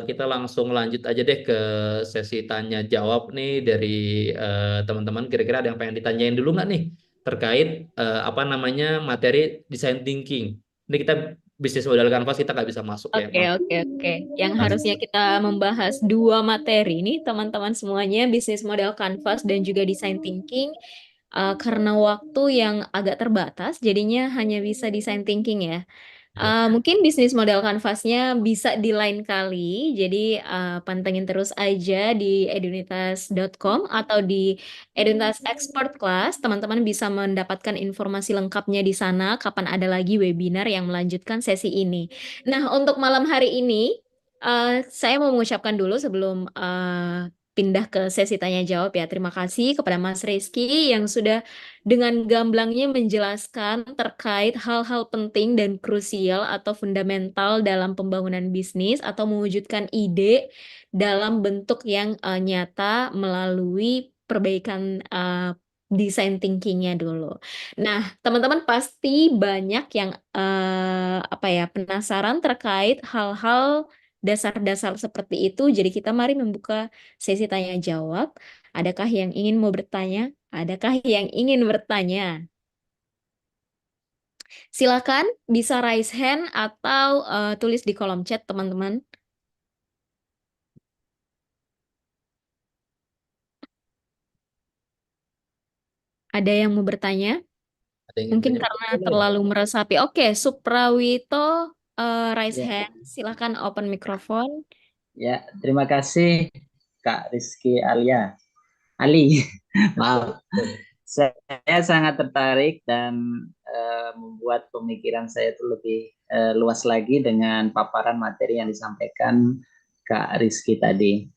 Kita langsung lanjut aja deh ke sesi tanya jawab nih dari teman-teman. Kira-kira ada yang pengen ditanyain dulu nggak nih terkait apa namanya materi design thinking. Ini kita bisnis modal kanvas kita nggak bisa masuk ya. Oke, oke, oke. Yang harusnya kita membahas dua materi ini, teman-teman semuanya, bisnis model canvas dan juga design thinking. Karena waktu yang agak terbatas, jadinya hanya bisa design thinking ya. Ya. Mungkin bisnis model kanvasnya bisa di lain kali, jadi pantengin terus aja di edunitas.com atau di Edunitas Expert Class. Teman-teman bisa mendapatkan informasi lengkapnya di sana, kapan ada lagi webinar yang melanjutkan sesi ini. Nah, untuk malam hari ini, saya mau mengucapkan dulu sebelum pindah ke sesi tanya jawab ya. Terima kasih kepada Mas Rizky yang sudah dengan gamblangnya menjelaskan terkait hal-hal penting dan krusial atau fundamental dalam pembangunan bisnis atau mewujudkan ide dalam bentuk yang nyata melalui perbaikan design thinkingnya dulu. Nah, teman-teman pasti banyak yang apa ya penasaran terkait hal-hal dasar-dasar seperti itu. Jadi kita mari membuka sesi tanya jawab. Adakah yang ingin mau bertanya? Adakah yang ingin bertanya? Silakan bisa raise hand atau tulis di kolom chat teman-teman. Ada yang mau bertanya? Ada yang ingin Mungkin tanya? karena Boleh. terlalu meresapi. Oke, Suprawito raise Ya, hand. Silakan open mikrofon. ya, terima kasih Kak Rizky Ali. Maaf, saya sangat tertarik dan membuat pemikiran saya itu lebih luas lagi dengan paparan materi yang disampaikan Kak Rizky tadi.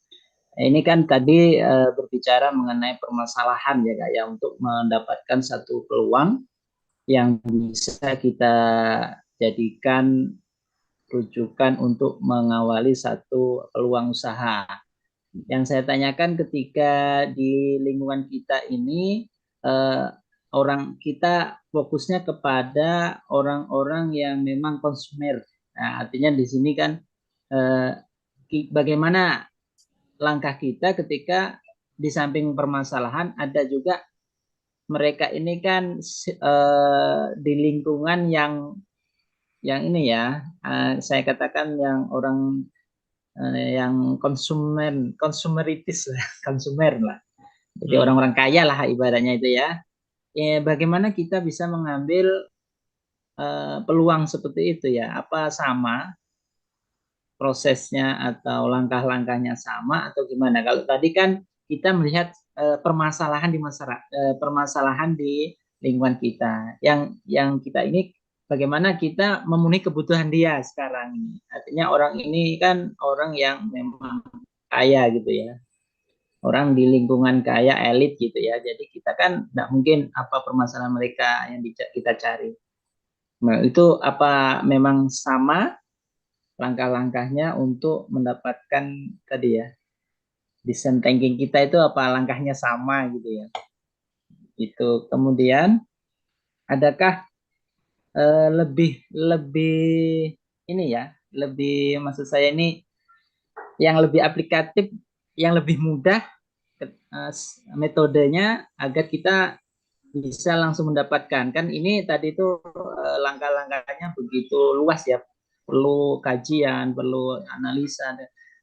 Ini kan tadi berbicara mengenai permasalahan ya Kak ya untuk mendapatkan satu peluang yang bisa kita jadikan rujukan untuk mengawali satu peluang usaha. Yang saya tanyakan ketika di lingkungan kita ini eh, orang kita fokusnya kepada orang-orang yang memang konsumer. Nah, artinya di sini kan eh, bagaimana langkah kita ketika di samping permasalahan ada juga mereka ini kan di lingkungan yang ini ya saya katakan yang orang yang konsumeritis lah, konsumer lah. Jadi Hmm. orang-orang kaya lah ibaratnya itu ya. Bagaimana kita bisa mengambil peluang seperti itu ya? Apa sama prosesnya atau langkah-langkahnya sama atau gimana? Kalau tadi kan kita melihat permasalahan di masyarakat, permasalahan di lingkungan kita. Yang kita ini bagaimana kita memenuhi kebutuhan dia sekarang ini. Artinya orang ini kan orang yang memang kaya gitu ya. Orang di lingkungan kaya elit gitu ya. Jadi kita kan tidak mungkin apa permasalahan mereka yang kita cari. Nah, itu apa memang sama langkah-langkahnya untuk mendapatkan tadi ya desain thinking kita itu apa langkahnya sama gitu ya. Itu kemudian adakah lebih lebih ini ya, lebih maksud saya ini yang lebih aplikatif, yang lebih mudah metodenya agar kita bisa langsung mendapatkan kan ini tadi itu langkah-langkahnya begitu luas ya perlu kajian perlu analisa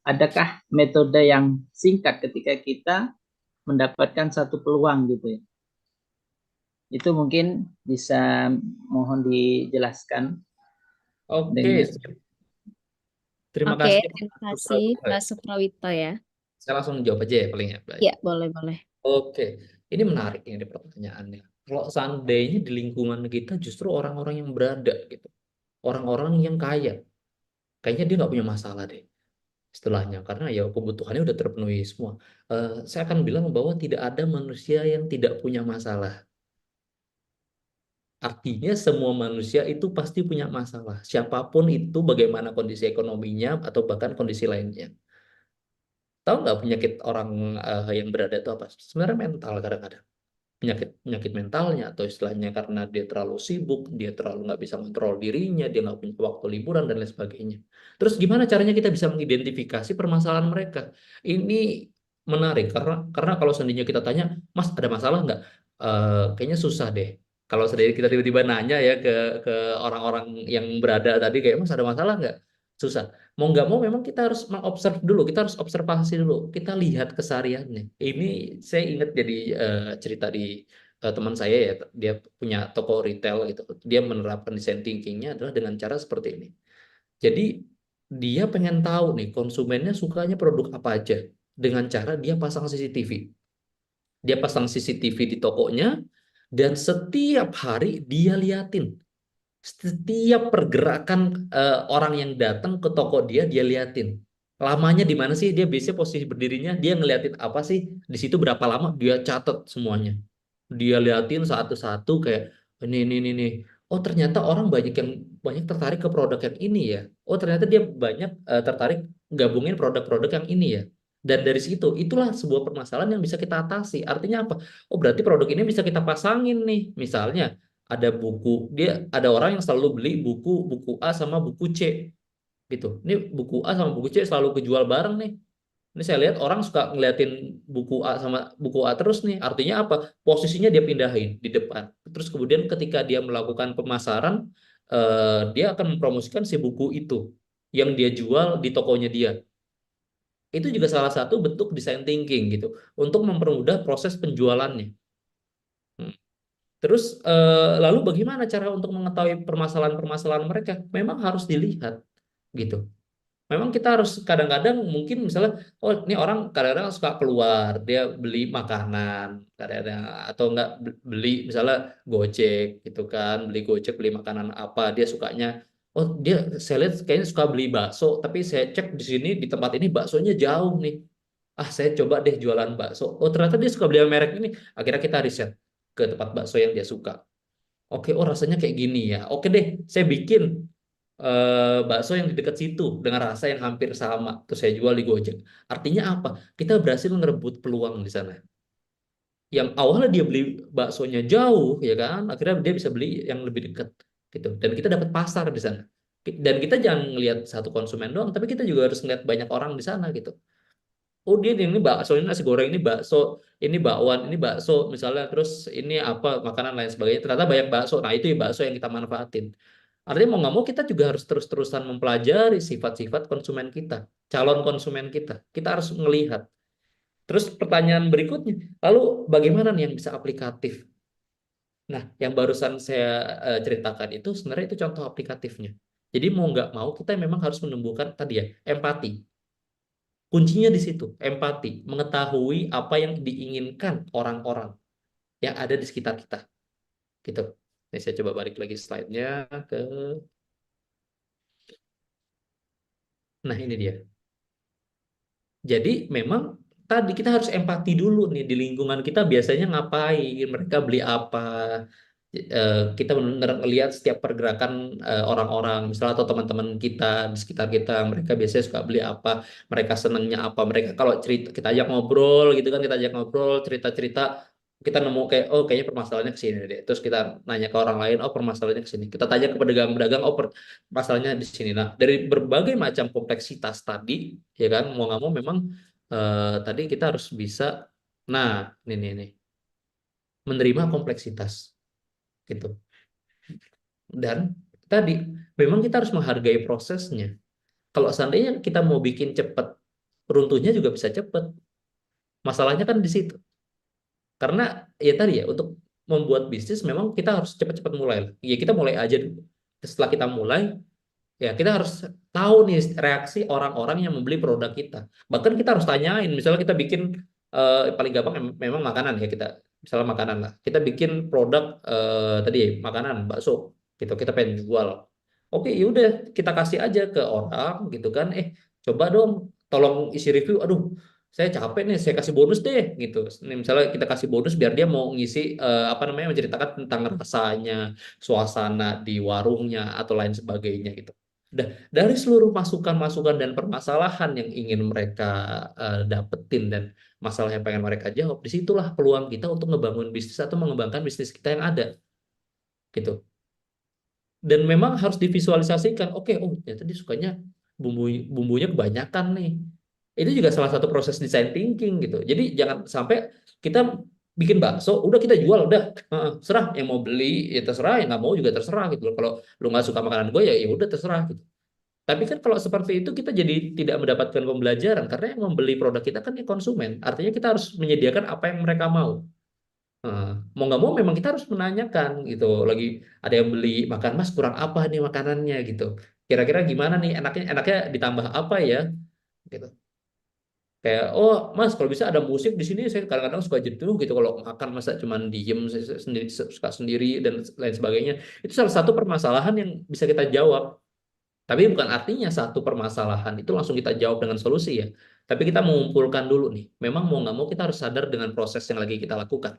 adakah metode yang singkat ketika kita mendapatkan satu peluang gitu ya itu mungkin bisa mohon dijelaskan Oke, dengan terima Oke, kasih. terima Mas kasih Supratman. Pak Suprawito ya. Saya langsung jawab aja ya paling ya. Baik. Ya, boleh, boleh. Oke, ini menarik ini pertanyaannya. Kalau seandainya di lingkungan kita justru orang-orang yang berada gitu, orang-orang yang kaya, kayaknya dia nggak punya masalah deh istilahnya, karena ya kebutuhannya udah terpenuhi semua. Saya akan bilang bahwa tidak ada manusia yang tidak punya masalah. Artinya semua manusia itu pasti punya masalah, siapapun itu, bagaimana kondisi ekonominya atau bahkan kondisi lainnya. Tahu nggak penyakit orang yang berada itu apa? Sebenarnya mental kadang-kadang. Penyakit mentalnya atau istilahnya karena dia terlalu sibuk, dia terlalu nggak bisa kontrol dirinya, dia nggak punya waktu liburan dan lain sebagainya. Terus gimana caranya kita bisa mengidentifikasi permasalahan mereka? Ini menarik karena kalau seandainya kita tanya, Mas ada masalah nggak? Kayaknya susah deh. Kalau seandainya kita tiba-tiba nanya ya ke orang-orang yang berada tadi kayak Mas ada masalah nggak? Susah. Mau nggak mau memang kita harus mengobserv dulu, kita harus observasi dulu, kita lihat kesehariannya. Ini saya ingat jadi cerita di teman saya ya, dia punya toko retail gitu. Dia menerapkan design thinkingnya adalah dengan cara seperti ini. Jadi dia pengen tahu nih konsumennya sukanya produk apa aja dengan cara dia pasang CCTV. Dia pasang CCTV di tokonya dan setiap hari dia liatin setiap pergerakan orang yang datang ke toko dia liatin. Lamanya di mana sih? Dia biasanya posisi berdirinya, dia ngeliatin apa sih? Di situ berapa lama? Dia catat semuanya. Dia liatin satu-satu kayak ini. Oh ternyata orang banyak tertarik ke produk yang ini ya. Oh ternyata dia banyak tertarik gabungin produk-produk yang ini ya. Dan dari situ itulah sebuah permasalahan yang bisa kita atasi. Artinya apa? Oh berarti produk ini bisa kita pasangin nih. Misalnya ada buku dia ada orang yang selalu beli buku A sama buku C gitu. Ini buku A sama buku C selalu kejual bareng nih. Ini saya lihat orang suka ngeliatin buku A sama buku A terus nih. Artinya apa? Posisinya dia pindahin di depan. Terus kemudian ketika dia melakukan pemasaran, dia akan mempromosikan si buku itu yang dia jual di tokonya dia. Itu juga salah satu bentuk design thinking gitu untuk mempermudah proses penjualannya. Hmm. Terus lalu bagaimana cara untuk mengetahui permasalahan-permasalahan mereka? Memang harus dilihat gitu. Memang kita harus kadang-kadang mungkin misalnya oh ini orang kadang-kadang suka keluar, dia beli makanan kadang-kadang atau enggak beli misalnya Gojek gitu kan, beli Gojek beli makanan apa, dia sukanya oh dia saya lihat kayaknya suka beli bakso, tapi saya cek di sini di tempat ini baksonya jauh nih. Ah, saya coba deh jualan bakso. Oh, ternyata dia suka beli yang merek ini. Akhirnya kita riset ke tempat bakso yang dia suka. Oke, oh rasanya kayak gini ya. Oke deh, saya bikin bakso yang di dekat situ dengan rasa yang hampir sama. Terus saya jual di Gojek. Artinya apa? Kita berhasil ngerebut peluang di sana. Yang awalnya dia beli baksonya jauh, ya kan? Akhirnya dia bisa beli yang lebih dekat, gitu. Dan kita dapat pasar di sana. Dan kita jangan ngelihat satu konsumen doang, tapi kita juga harus ngelihat banyak orang di sana, gitu. Oh dia ini bakso ini nasi goreng ini bakso ini bakwan ini bakso misalnya terus ini apa makanan lain sebagainya ternyata banyak bakso nah itu ya bakso yang kita manfaatin artinya mau nggak mau kita juga harus terus-terusan mempelajari sifat-sifat konsumen kita calon konsumen kita harus melihat terus pertanyaan berikutnya lalu bagaimana nih yang bisa aplikatif nah yang barusan saya ceritakan itu sebenarnya itu contoh aplikatifnya jadi mau nggak mau kita memang harus menumbuhkan tadi ya empati. Kuncinya di situ, empati, mengetahui apa yang diinginkan orang-orang yang ada di sekitar kita. Gitu. Ini saya coba balik lagi slide-nya ke. Nah, ini dia. Jadi memang tadi kita harus empati dulu nih di lingkungan kita biasanya ngapain, mereka beli apa. Kita benar-benar melihat setiap pergerakan orang-orang, misalnya atau teman-teman kita di sekitar kita, mereka biasanya suka beli apa, mereka senangnya apa, mereka kalau cerita kita ajak ngobrol gitu kan, kita ajak ngobrol cerita-cerita, kita nemu kayak oh kayaknya permasalahannya ke sini deh. Terus kita nanya ke orang lain, oh permasalahannya ke sini. Kita tanya ke pedagang-pedagang, oh masalahnya di sini. Nah, dari berbagai macam kompleksitas tadi, ya kan, mau nggak mau memang tadi kita harus bisa, nah ini menerima kompleksitas gitu. Dan tadi memang kita harus menghargai prosesnya. Kalau seandainya kita mau bikin cepat, runtuhnya juga bisa cepat. Masalahnya kan di situ. Karena ya tadi ya untuk membuat bisnis memang kita harus cepat-cepat mulai. Ya kita mulai aja dulu. Setelah kita mulai, ya kita harus tahu nih reaksi orang-orang yang membeli produk kita. Bahkan kita harus tanyain, misalnya kita bikin paling gampang memang makanan ya kita, misalnya makanan lah. Kita bikin produk tadi ya, makanan bakso, gitu. Kita pengen jual. Oke, yaudah kita kasih aja ke orang gitu kan. Coba dong, tolong isi review. Aduh, saya capek nih, saya kasih bonus deh gitu. Nih, misalnya kita kasih bonus biar dia mau ngisi apa namanya menceritakan tentang rasanya, suasana di warungnya atau lain sebagainya gitu. Dari seluruh masukan-masukan dan permasalahan yang ingin mereka dapetin dan masalah yang pengen mereka jawab, disitulah peluang kita untuk ngebangun bisnis atau mengembangkan bisnis kita yang ada, gitu. Dan memang harus divisualisasikan, oke, oh ternyata dia sukanya bumbunya kebanyakan nih. Itu juga salah satu proses design thinking gitu. Jadi jangan sampai kita bikin bakso, udah kita jual, udah serah yang mau beli ya terserah, yang nggak mau juga terserah gitu loh. Kalau lu nggak suka makanan gue ya udah terserah gitu. Tapi kan kalau seperti itu kita jadi tidak mendapatkan pembelajaran karena yang membeli produk kita kan ya konsumen. Artinya kita harus menyediakan apa yang mereka mau. Nah, mau nggak mau memang kita harus menanyakan gitu. Lagi ada yang beli makan mas kurang apa nih makanannya gitu. Kira-kira gimana nih enaknya enaknya ditambah apa ya gitu. Kayak oh mas kalau bisa ada musik di sini saya kadang-kadang suka jenuh gitu kalau makan masa cuman diem saya sendiri suka sendiri dan lain sebagainya. Itu salah satu permasalahan yang bisa kita jawab. Tapi bukan artinya satu permasalahan itu langsung kita jawab dengan solusi ya. Tapi kita mengumpulkan dulu nih. Memang mau nggak mau kita harus sadar dengan proses yang lagi kita lakukan.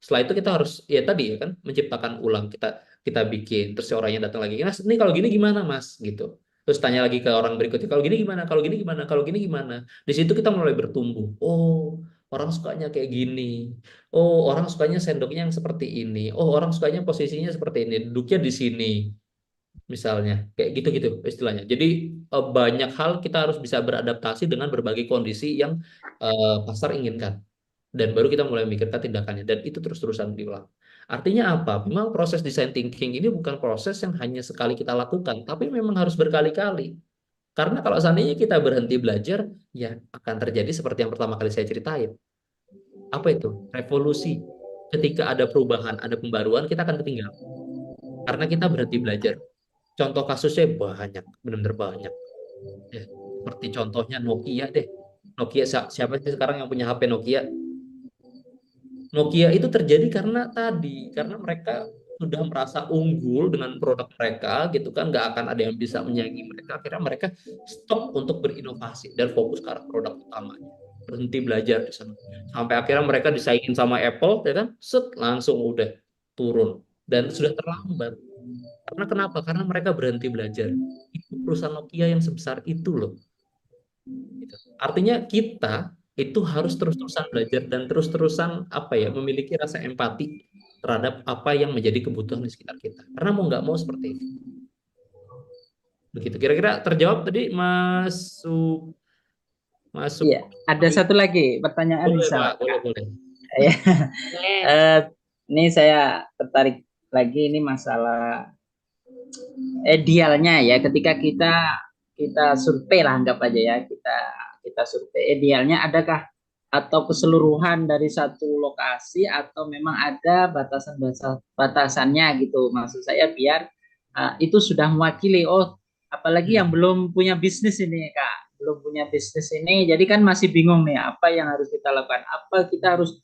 Setelah itu kita harus ya tadi ya kan menciptakan ulang kita kita bikin terus si orangnya datang lagi mas ini kalau gini gimana mas gitu terus tanya lagi ke orang berikutnya kalau gini gimana kalau gini gimana kalau gini gimana di situ kita mulai bertumbuh oh orang sukanya kayak gini oh orang sukanya sendoknya yang seperti ini oh orang sukanya posisinya seperti ini duduknya di sini misalnya kayak gitu-gitu istilahnya jadi banyak hal kita harus bisa beradaptasi dengan berbagai kondisi yang pasar inginkan dan baru kita mulai memikirkan tindakannya dan itu terus-terusan diulang. Artinya apa? Memang proses design thinking ini bukan proses yang hanya sekali kita lakukan, tapi memang harus berkali-kali. Karena kalau seandainya kita berhenti belajar, ya akan terjadi seperti yang pertama kali saya ceritain. Apa itu? Revolusi. Ketika ada perubahan, ada pembaruan, kita akan ketinggalan. Karena kita berhenti belajar. Contoh kasusnya banyak, benar-benar banyak. Ya, seperti contohnya Nokia deh. Nokia siapa sih sekarang yang punya HP Nokia? Nokia itu terjadi karena mereka sudah merasa unggul dengan produk mereka gitu kan nggak akan ada yang bisa menyaingi mereka akhirnya mereka stop untuk berinovasi dan fokus ke arah produk utamanya berhenti belajar di sana sampai akhirnya mereka disaingin sama Apple ya kan set langsung udah turun dan sudah terlambat karena kenapa karena mereka berhenti belajar itu perusahaan Nokia yang sebesar itu loh gitu. Artinya kita itu harus terus-terusan belajar dan terus-terusan apa ya memiliki rasa empati terhadap apa yang menjadi kebutuhan di sekitar kita. Karena mau nggak mau seperti itu. Begitu. Kira-kira terjawab tadi masuk masuk. Iya, ada satu lagi pertanyaan Boleh bisa, Pak, boleh Kak. boleh. Ya. Boleh. Ini saya tertarik lagi ini masalah idealnya ya ketika kita survei lah anggap aja ya kita survei idealnya adakah atau keseluruhan dari satu lokasi atau memang ada batasannya gitu maksud saya biar itu sudah mewakili oh apalagi yang Hmm. belum punya bisnis ini Kak belum punya bisnis ini jadi kan masih bingung nih apa yang harus kita lakukan apa kita harus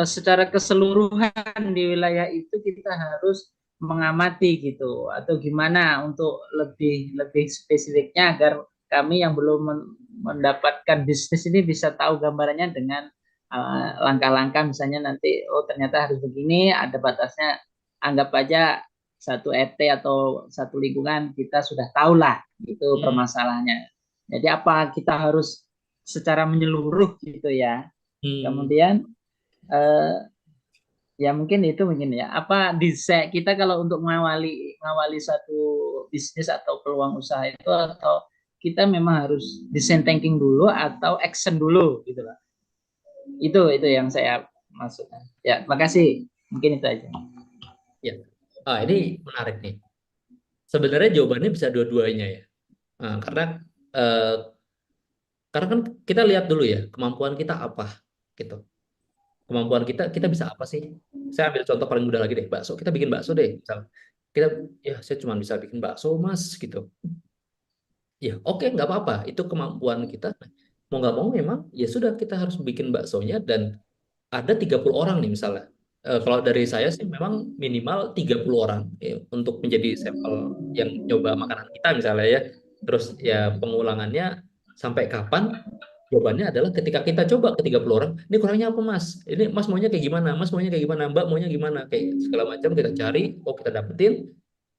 secara keseluruhan di wilayah itu kita harus mengamati gitu atau gimana untuk lebih lebih spesifiknya agar kami yang belum mendapatkan bisnis ini bisa tahu gambarannya dengan langkah-langkah misalnya nanti oh ternyata harus begini ada batasnya anggap aja satu RT atau satu lingkungan kita sudah tahu lah itu Hmm. permasalahannya jadi apa kita harus secara menyeluruh gitu ya Hmm. kemudian ya mungkin itu mungkin ya apa desain kita kalau untuk mengawali satu bisnis atau peluang usaha itu atau kita memang harus design thinking dulu atau action dulu gitu lah itu yang saya maksudnya ya makasih mungkin itu aja Ya. Ini menarik nih. Sebenarnya jawabannya bisa dua-duanya ya. Karena eh, karena kan kita lihat dulu ya kemampuan kita apa gitu. Kemampuan kita bisa apa sih? Saya ambil contoh paling mudah lagi deh, bakso. Kita bikin bakso deh, misal. Kita, ya saya cuma bisa bikin bakso, Mas, gitu. Ya, oke, nggak apa-apa. Itu kemampuan kita. Mau nggak mau memang, ya sudah kita harus bikin baksonya dan ada 30 orang nih misalnya. Kalau dari saya sih memang minimal 30 orang ya, untuk menjadi sampel yang nyoba makanan kita misalnya ya. Terus ya pengulangannya sampai kapan? Jawabannya adalah ketika kita coba ke 30 orang, ini kurangnya apa mas? Ini mas maunya kayak gimana? Mas maunya kayak gimana? Mbak maunya gimana? Kayak segala macam kita cari, oh kita dapetin,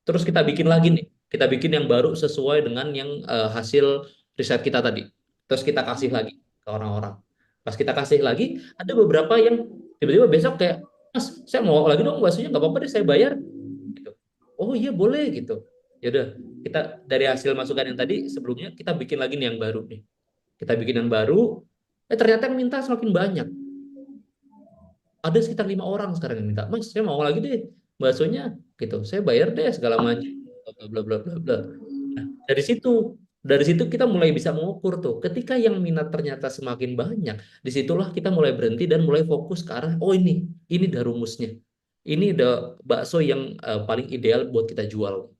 terus kita bikin lagi nih. Kita bikin yang baru sesuai dengan yang hasil riset kita tadi. Terus kita kasih lagi ke orang-orang. Pas kita kasih lagi, ada beberapa yang tiba-tiba besok kayak, Mas, saya mau lagi dong baksonya, nggak apa-apa deh saya bayar. Gitu. Oh iya boleh gitu. Ya udah, kita dari hasil masukan yang tadi sebelumnya kita bikin lagi nih yang baru nih. Kita bikin yang baru, ternyata yang minta semakin banyak. Ada sekitar 5 orang sekarang yang minta, Mas, saya mau lagi deh baksonya, gitu. Saya bayar deh segala macam, bla bla bla bla bla. Nah, dari situ kita mulai bisa mengukur tuh. Ketika yang minat ternyata semakin banyak, disitulah kita mulai berhenti dan mulai fokus ke arah, oh ini udah rumusnya. Ini udah bakso yang paling ideal buat kita jual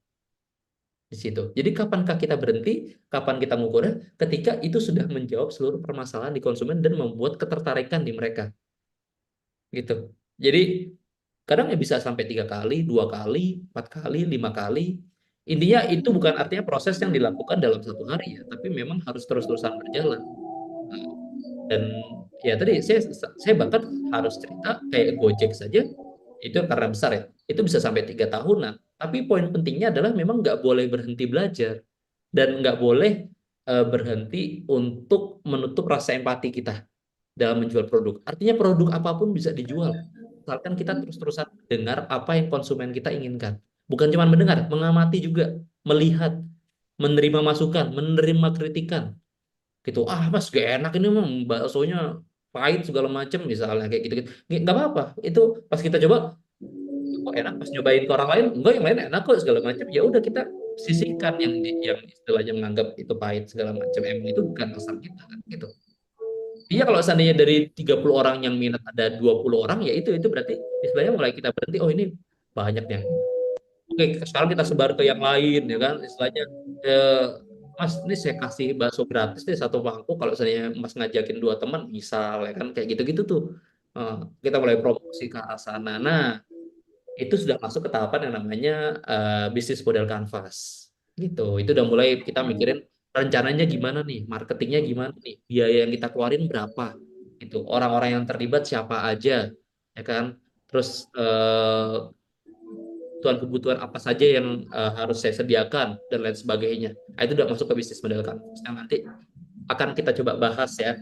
di situ. Jadi kapankah kita berhenti? Kapan kita mengukurnya? Ketika itu sudah menjawab seluruh permasalahan di konsumen dan membuat ketertarikan di mereka, gitu. Jadi kadang ya bisa sampai 3 kali, 2 kali, 4 kali, 5 kali. Intinya itu bukan artinya proses yang dilakukan dalam 1 hari ya, tapi memang harus terus-terusan berjalan. Nah, dan ya tadi saya bahkan harus cerita kayak Gojek saja itu karena besar ya, itu bisa sampai 3 tahunan. Tapi poin pentingnya adalah memang nggak boleh berhenti belajar dan nggak boleh berhenti untuk menutup rasa empati kita dalam menjual produk. Artinya produk apapun bisa dijual. Asalkan kita terus-terusan dengar apa yang konsumen kita inginkan. Bukan cuma mendengar, mengamati juga, melihat, menerima masukan, menerima kritikan. Gitu, Mas gak enak ini mah baksonya pahit segala macam misalnya kayak gitu-gitu. Nggak apa-apa. Itu pas kita coba, kok enak, pas nyobain ke orang lain, enggak yang lain enak kok segala macam. Ya udah kita sisihkan yang istilahnya menganggap itu pahit segala macam. Emang itu bukan asal kita kan gitu. Iya kalau seandainya dari 30 orang yang minat ada 20 orang ya itu berarti istilahnya mulai kita berhenti, oh ini banyak yang oke sekarang kita sebar ke yang lain ya kan istilahnya eh, Mas ini saya kasih bakso gratis deh 1 mangkuk kalau seandainya Mas ngajakin 2 teman misal ya kan kayak gitu-gitu tuh. Eh, kita mulai promosi ke arah sana. Nah itu sudah masuk ke tahapan yang namanya bisnis model canvas gitu. Itu udah mulai kita mikirin rencananya gimana nih, marketingnya gimana nih, biaya yang kita keluarin berapa, gitu. Orang-orang yang terlibat siapa aja, ya kan? Terus kebutuhan-kebutuhan apa saja yang harus saya sediakan dan lain sebagainya. Nah, itu udah masuk ke bisnis model canvas yang nanti akan kita coba bahas ya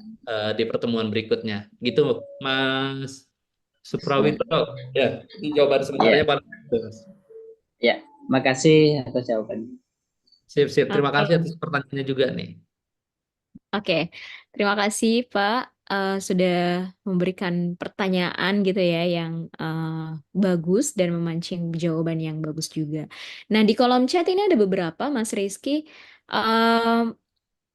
di pertemuan berikutnya. Gitu, Mas Supravito. Ya, ini jawaban sebenarnya Ya, paling bagus. ya. Makasih atas jawabannya. Sip, sip. Terima kasih Oke. atas pertanyaannya juga nih. Oke, terima kasih Pak sudah memberikan pertanyaan gitu ya yang bagus dan memancing jawaban yang bagus juga. Nah, di kolom chat ini ada beberapa Mas Rizky. Eh,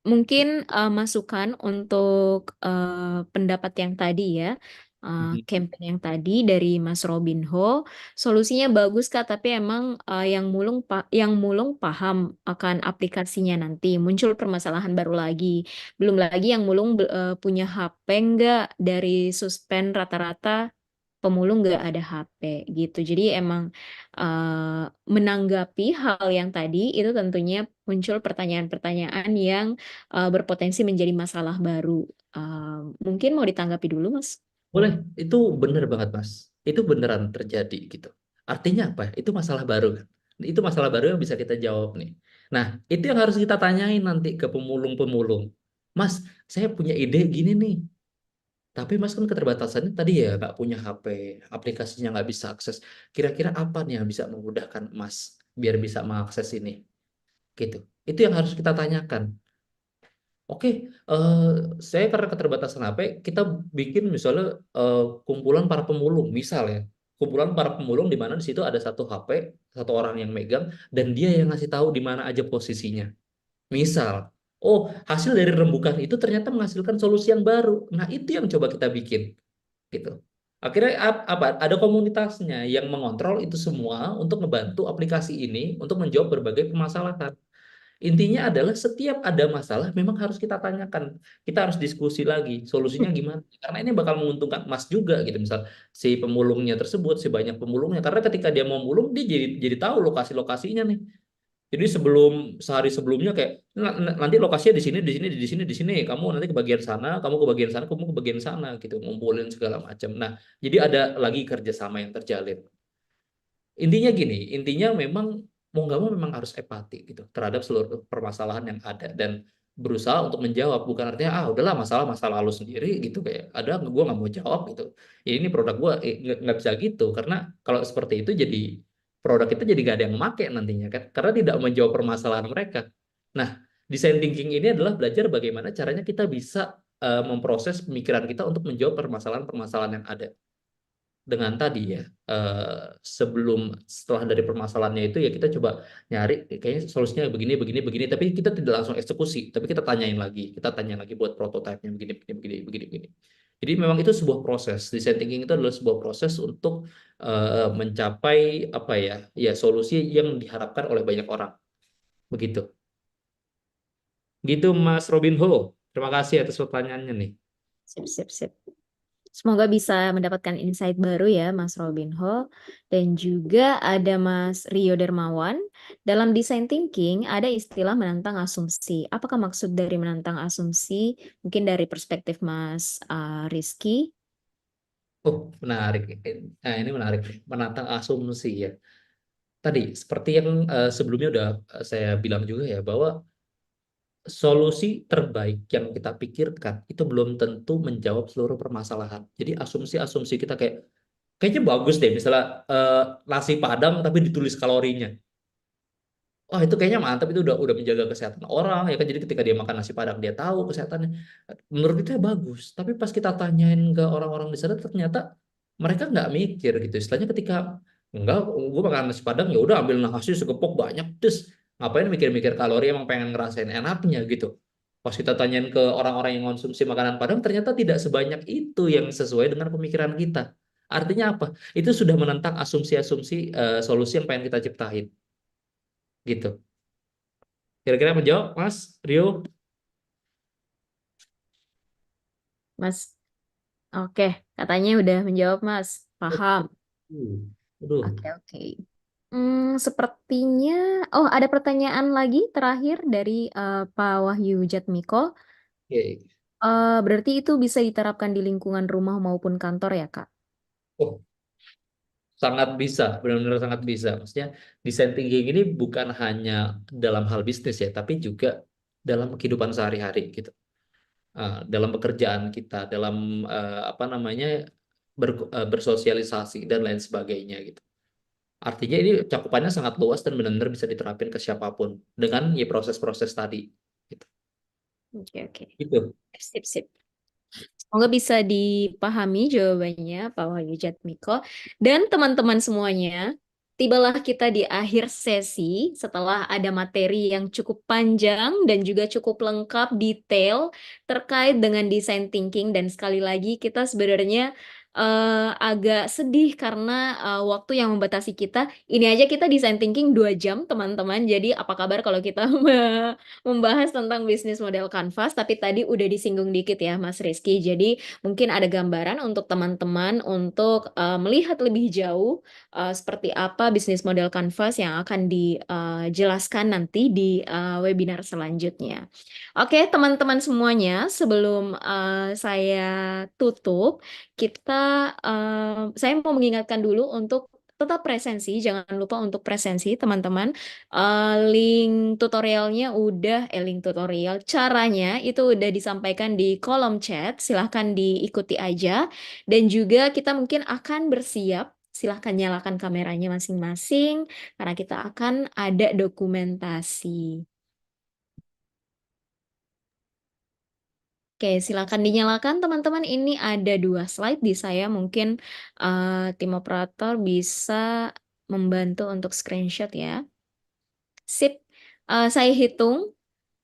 Mungkin masukan untuk pendapat yang tadi ya, Mhm. campaign yang tadi dari Mas Robinho, solusinya bagus Kak, tapi emang yang mulung paham akan aplikasinya nanti muncul permasalahan baru lagi. Belum lagi yang mulung punya HP nggak dari suspend rata-rata pemulung nggak ada HP gitu. Jadi emang menanggapi hal yang tadi itu tentunya muncul pertanyaan-pertanyaan yang berpotensi menjadi masalah baru. Mungkin mau ditanggapi dulu, Mas? Boleh, itu benar banget, Mas. Itu beneran terjadi gitu. Artinya apa? Itu masalah baru kan? Itu masalah baru yang bisa kita jawab nih. Nah, itu yang harus kita tanyain nanti ke pemulung-pemulung. Mas, saya punya ide gini nih. Tapi Mas kan keterbatasannya tadi ya nggak punya HP, aplikasinya nggak bisa akses. Kira-kira apa nih yang bisa memudahkan Mas biar bisa mengakses ini? Gitu. Itu yang harus kita tanyakan. Oke, eh, saya karena keterbatasan HP, kita bikin misalnya kumpulan para pemulung, misal ya, kumpulan para pemulung di mana di situ ada satu HP, satu orang yang megang, dan dia yang ngasih tahu di mana aja posisinya. Misal, oh hasil dari rembukan itu ternyata menghasilkan solusi yang baru. Nah itu yang coba kita bikin, gitu. Akhirnya apa? Ada komunitasnya yang mengontrol itu semua untuk membantu aplikasi ini untuk menjawab berbagai permasalahan. Intinya adalah setiap ada masalah memang harus kita tanyakan. Kita harus diskusi lagi solusinya gimana. Karena ini bakal menguntungkan Mas juga gitu. Misal si pemulungnya tersebut, si banyak pemulungnya. Karena ketika dia mau mulung dia jadi tahu lokasi-lokasinya nih. Jadi sehari sebelumnya kayak nanti lokasinya di sini, di sini, di sini, di sini. Kamu nanti ke bagian sana, kamu ke bagian sana, kamu ke bagian sana gitu. Ngumpulin segala macam. Nah, jadi ada lagi kerjasama yang terjalin. Intinya gini, intinya memang mau nggak mau memang harus empati gitu terhadap seluruh permasalahan yang ada dan berusaha untuk menjawab, bukan artinya udahlah masalah masa lalu sendiri gitu, kayak ada gue nggak mau jawab gitu. Ya, ini produk gue nggak bisa gitu, karena kalau seperti itu jadi produk itu jadi gak ada yang make nantinya kan, karena tidak menjawab permasalahan mereka. Nah, design thinking ini adalah belajar bagaimana caranya kita bisa memproses pemikiran kita untuk menjawab permasalahan-permasalahan yang ada dengan tadi ya, sebelum setelah dari permasalahannya itu ya kita coba nyari kayaknya solusinya begini begini begini, tapi kita tidak langsung eksekusi, tapi kita tanya lagi buat prototipenya begini begini begini begini begini. Jadi memang itu sebuah proses, design thinking itu adalah sebuah proses untuk mencapai apa ya, ya solusi yang diharapkan oleh banyak orang, begitu. Gitu Mas Robinho, terima kasih atas pertanyaannya nih. Sip, sip, sip. Semoga bisa mendapatkan insight baru ya, Mas Robinho. Dan juga ada Mas Rio Dermawan. Dalam design thinking ada istilah menantang asumsi. Apakah maksud dari menantang asumsi? Mungkin dari perspektif Mas Rizky. Oh, menarik. Nah, ini menarik. Menantang asumsi ya. Tadi, seperti yang sebelumnya udah saya bilang juga ya, bahwa solusi terbaik yang kita pikirkan itu belum tentu menjawab seluruh permasalahan. Jadi asumsi-asumsi kita kayaknya bagus deh, misalnya nasi Padang tapi ditulis kalorinya. Wah, itu kayaknya mantap, itu udah menjaga kesehatan orang ya kan. Jadi ketika dia makan nasi Padang dia tahu kesehatannya. Menurut kita bagus, tapi pas kita tanyain ke orang-orang di sana ternyata mereka nggak mikir gitu. Istilahnya ketika enggak, gue makan nasi Padang ya udah ambil nasi segepok banyak, terus ngapain mikir-mikir kalori, emang pengen ngerasain enaknya gitu. Pas kita tanyain ke orang-orang yang konsumsi makanan Padang ternyata tidak sebanyak itu yang sesuai dengan pemikiran kita. Artinya apa? Itu sudah menentang asumsi-asumsi solusi yang pengen kita ciptain gitu. Kira-kira menjawab, Mas Rio? Mas, oke. Katanya udah menjawab, Mas. Paham. Aduh. Oke, oke. Sepertinya, oh ada pertanyaan lagi terakhir dari Pak Wahyu Jatmiko. Oke. Berarti itu bisa diterapkan di lingkungan rumah maupun kantor ya, Kak? Oh, sangat bisa, benar-benar sangat bisa. Maksudnya design thinking ini bukan hanya dalam hal bisnis ya, tapi juga dalam kehidupan sehari-hari gitu. Dalam pekerjaan kita, dalam apa namanya bersosialisasi dan lain sebagainya gitu. Artinya ini cakupannya sangat luas dan benar-benar bisa diterapin ke siapapun dengan ya proses-proses tadi. Gitu. Oke, oke. Gitu. Sip, sip. Semoga bisa dipahami jawabannya Pak Wahyu Jatmiko. Dan teman-teman semuanya, tibalah kita di akhir sesi setelah ada materi yang cukup panjang dan juga cukup lengkap, detail terkait dengan design thinking. Dan sekali lagi kita sebenarnya agak sedih karena waktu yang membatasi kita. Ini aja kita design thinking 2 jam, teman-teman. Jadi apa kabar kalau kita membahas tentang bisnis model Canvas, tapi tadi udah disinggung dikit ya Mas Rizky. Jadi mungkin ada gambaran untuk teman-teman untuk melihat lebih jauh seperti apa bisnis model Canvas yang akan dijelaskan nanti di webinar selanjutnya. Oke, teman-teman semuanya, sebelum saya tutup, saya mau mengingatkan dulu untuk tetap presensi, jangan lupa untuk presensi teman-teman. Link tutorialnya link tutorial caranya itu udah disampaikan di kolom chat, silahkan diikuti aja. Dan juga kita mungkin akan bersiap, silahkan nyalakan kameranya masing-masing karena kita akan ada dokumentasi. Oke, silakan dinyalakan teman-teman. Ini ada 2 slide di saya. Mungkin tim operator bisa membantu untuk screenshot ya. Sip. Saya hitung.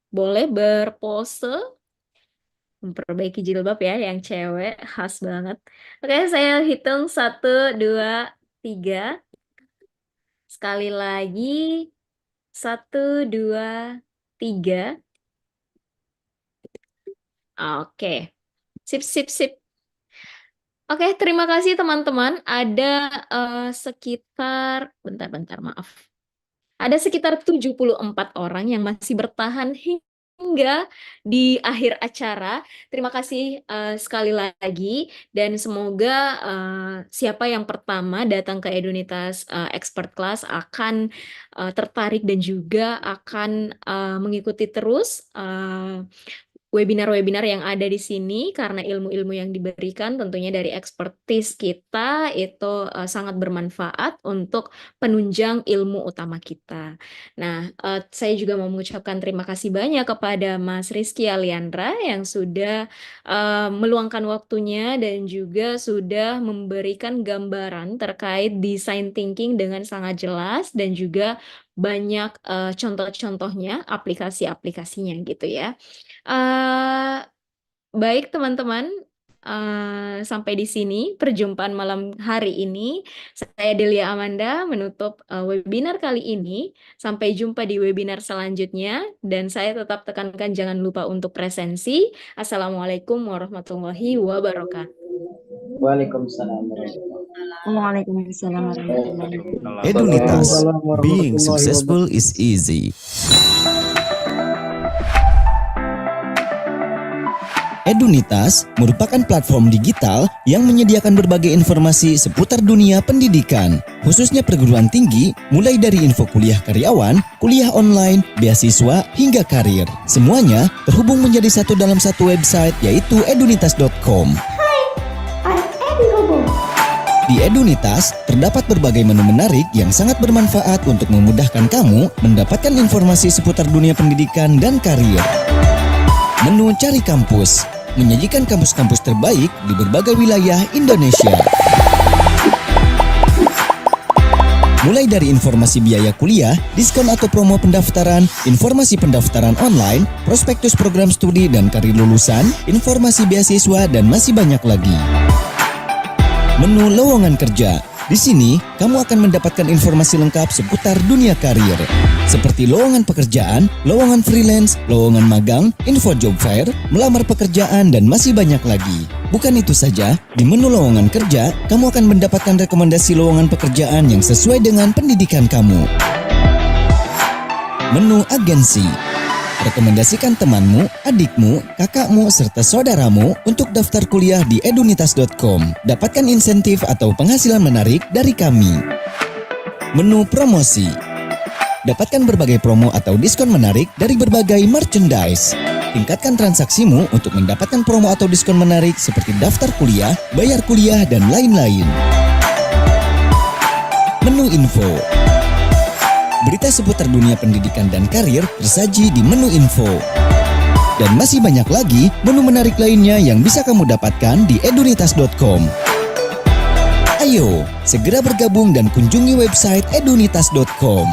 Boleh berpose. Memperbaiki jilbab ya yang cewek. Khas banget. Oke, saya hitung 1, 2, 3. Sekali lagi. 1, 2, 3. Oke. Sip, sip, sip. Oke, terima kasih teman-teman. Ada sekitar, bentar-bentar maaf. Ada sekitar 74 orang yang masih bertahan hingga singgah di akhir acara. Terima kasih sekali lagi dan semoga siapa yang pertama datang ke Edunitas Expert Class akan tertarik dan juga akan mengikuti terus webinar-webinar yang ada di sini karena ilmu-ilmu yang diberikan tentunya dari expertise kita itu sangat bermanfaat untuk penunjang ilmu utama kita. Nah, saya juga mau mengucapkan terima kasih banyak kepada Mas Rizky Aliandra yang sudah meluangkan waktunya dan juga sudah memberikan gambaran terkait design thinking dengan sangat jelas dan juga banyak contoh-contohnya, aplikasi-aplikasinya gitu ya. Eh, Baik teman-teman, sampai di sini perjumpaan malam hari ini. Saya Delia Amanda menutup webinar kali ini. Sampai jumpa di webinar selanjutnya dan saya tetap tekankan jangan lupa untuk presensi. Assalamualaikum warahmatullahi wabarakatuh. Waalaikumsalam warahmatullahi Waalaikumsalam warahmatullahi wabarakatuh. Edunitas, Waalaikumsalam being warahmatullahi successful is easy. Edunitas merupakan platform digital yang menyediakan berbagai informasi seputar dunia pendidikan, khususnya perguruan tinggi, mulai dari info kuliah karyawan, kuliah online, beasiswa, hingga karir. Semuanya terhubung menjadi satu dalam satu website, yaitu edunitas.com. Di Edunitas, terdapat berbagai menu menarik yang sangat bermanfaat untuk memudahkan kamu mendapatkan informasi seputar dunia pendidikan dan karir. Menu Cari Kampus menyajikan kampus-kampus terbaik di berbagai wilayah Indonesia. Mulai dari informasi biaya kuliah, diskon atau promo pendaftaran, informasi pendaftaran online, prospektus program studi dan karir lulusan, informasi beasiswa, dan masih banyak lagi. Menu Lowongan Kerja. Di sini, kamu akan mendapatkan informasi lengkap seputar dunia karir, seperti lowongan pekerjaan, lowongan freelance, lowongan magang, info job fair, melamar pekerjaan, dan masih banyak lagi. Bukan itu saja, di menu lowongan kerja, kamu akan mendapatkan rekomendasi lowongan pekerjaan yang sesuai dengan pendidikan kamu. Menu Agensi. Rekomendasikan temanmu, adikmu, kakakmu, serta saudaramu untuk daftar kuliah di edunitas.com. Dapatkan insentif atau penghasilan menarik dari kami. Menu Promosi. Dapatkan berbagai promo atau diskon menarik dari berbagai merchandise. Tingkatkan transaksimu untuk mendapatkan promo atau diskon menarik seperti daftar kuliah, bayar kuliah, dan lain-lain. Menu Info. Berita seputar dunia pendidikan dan karir tersaji di menu info. Dan masih banyak lagi menu menarik lainnya yang bisa kamu dapatkan di edunitas.com. Ayo, segera bergabung dan kunjungi website edunitas.com.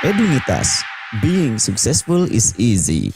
Edunitas, being successful is easy.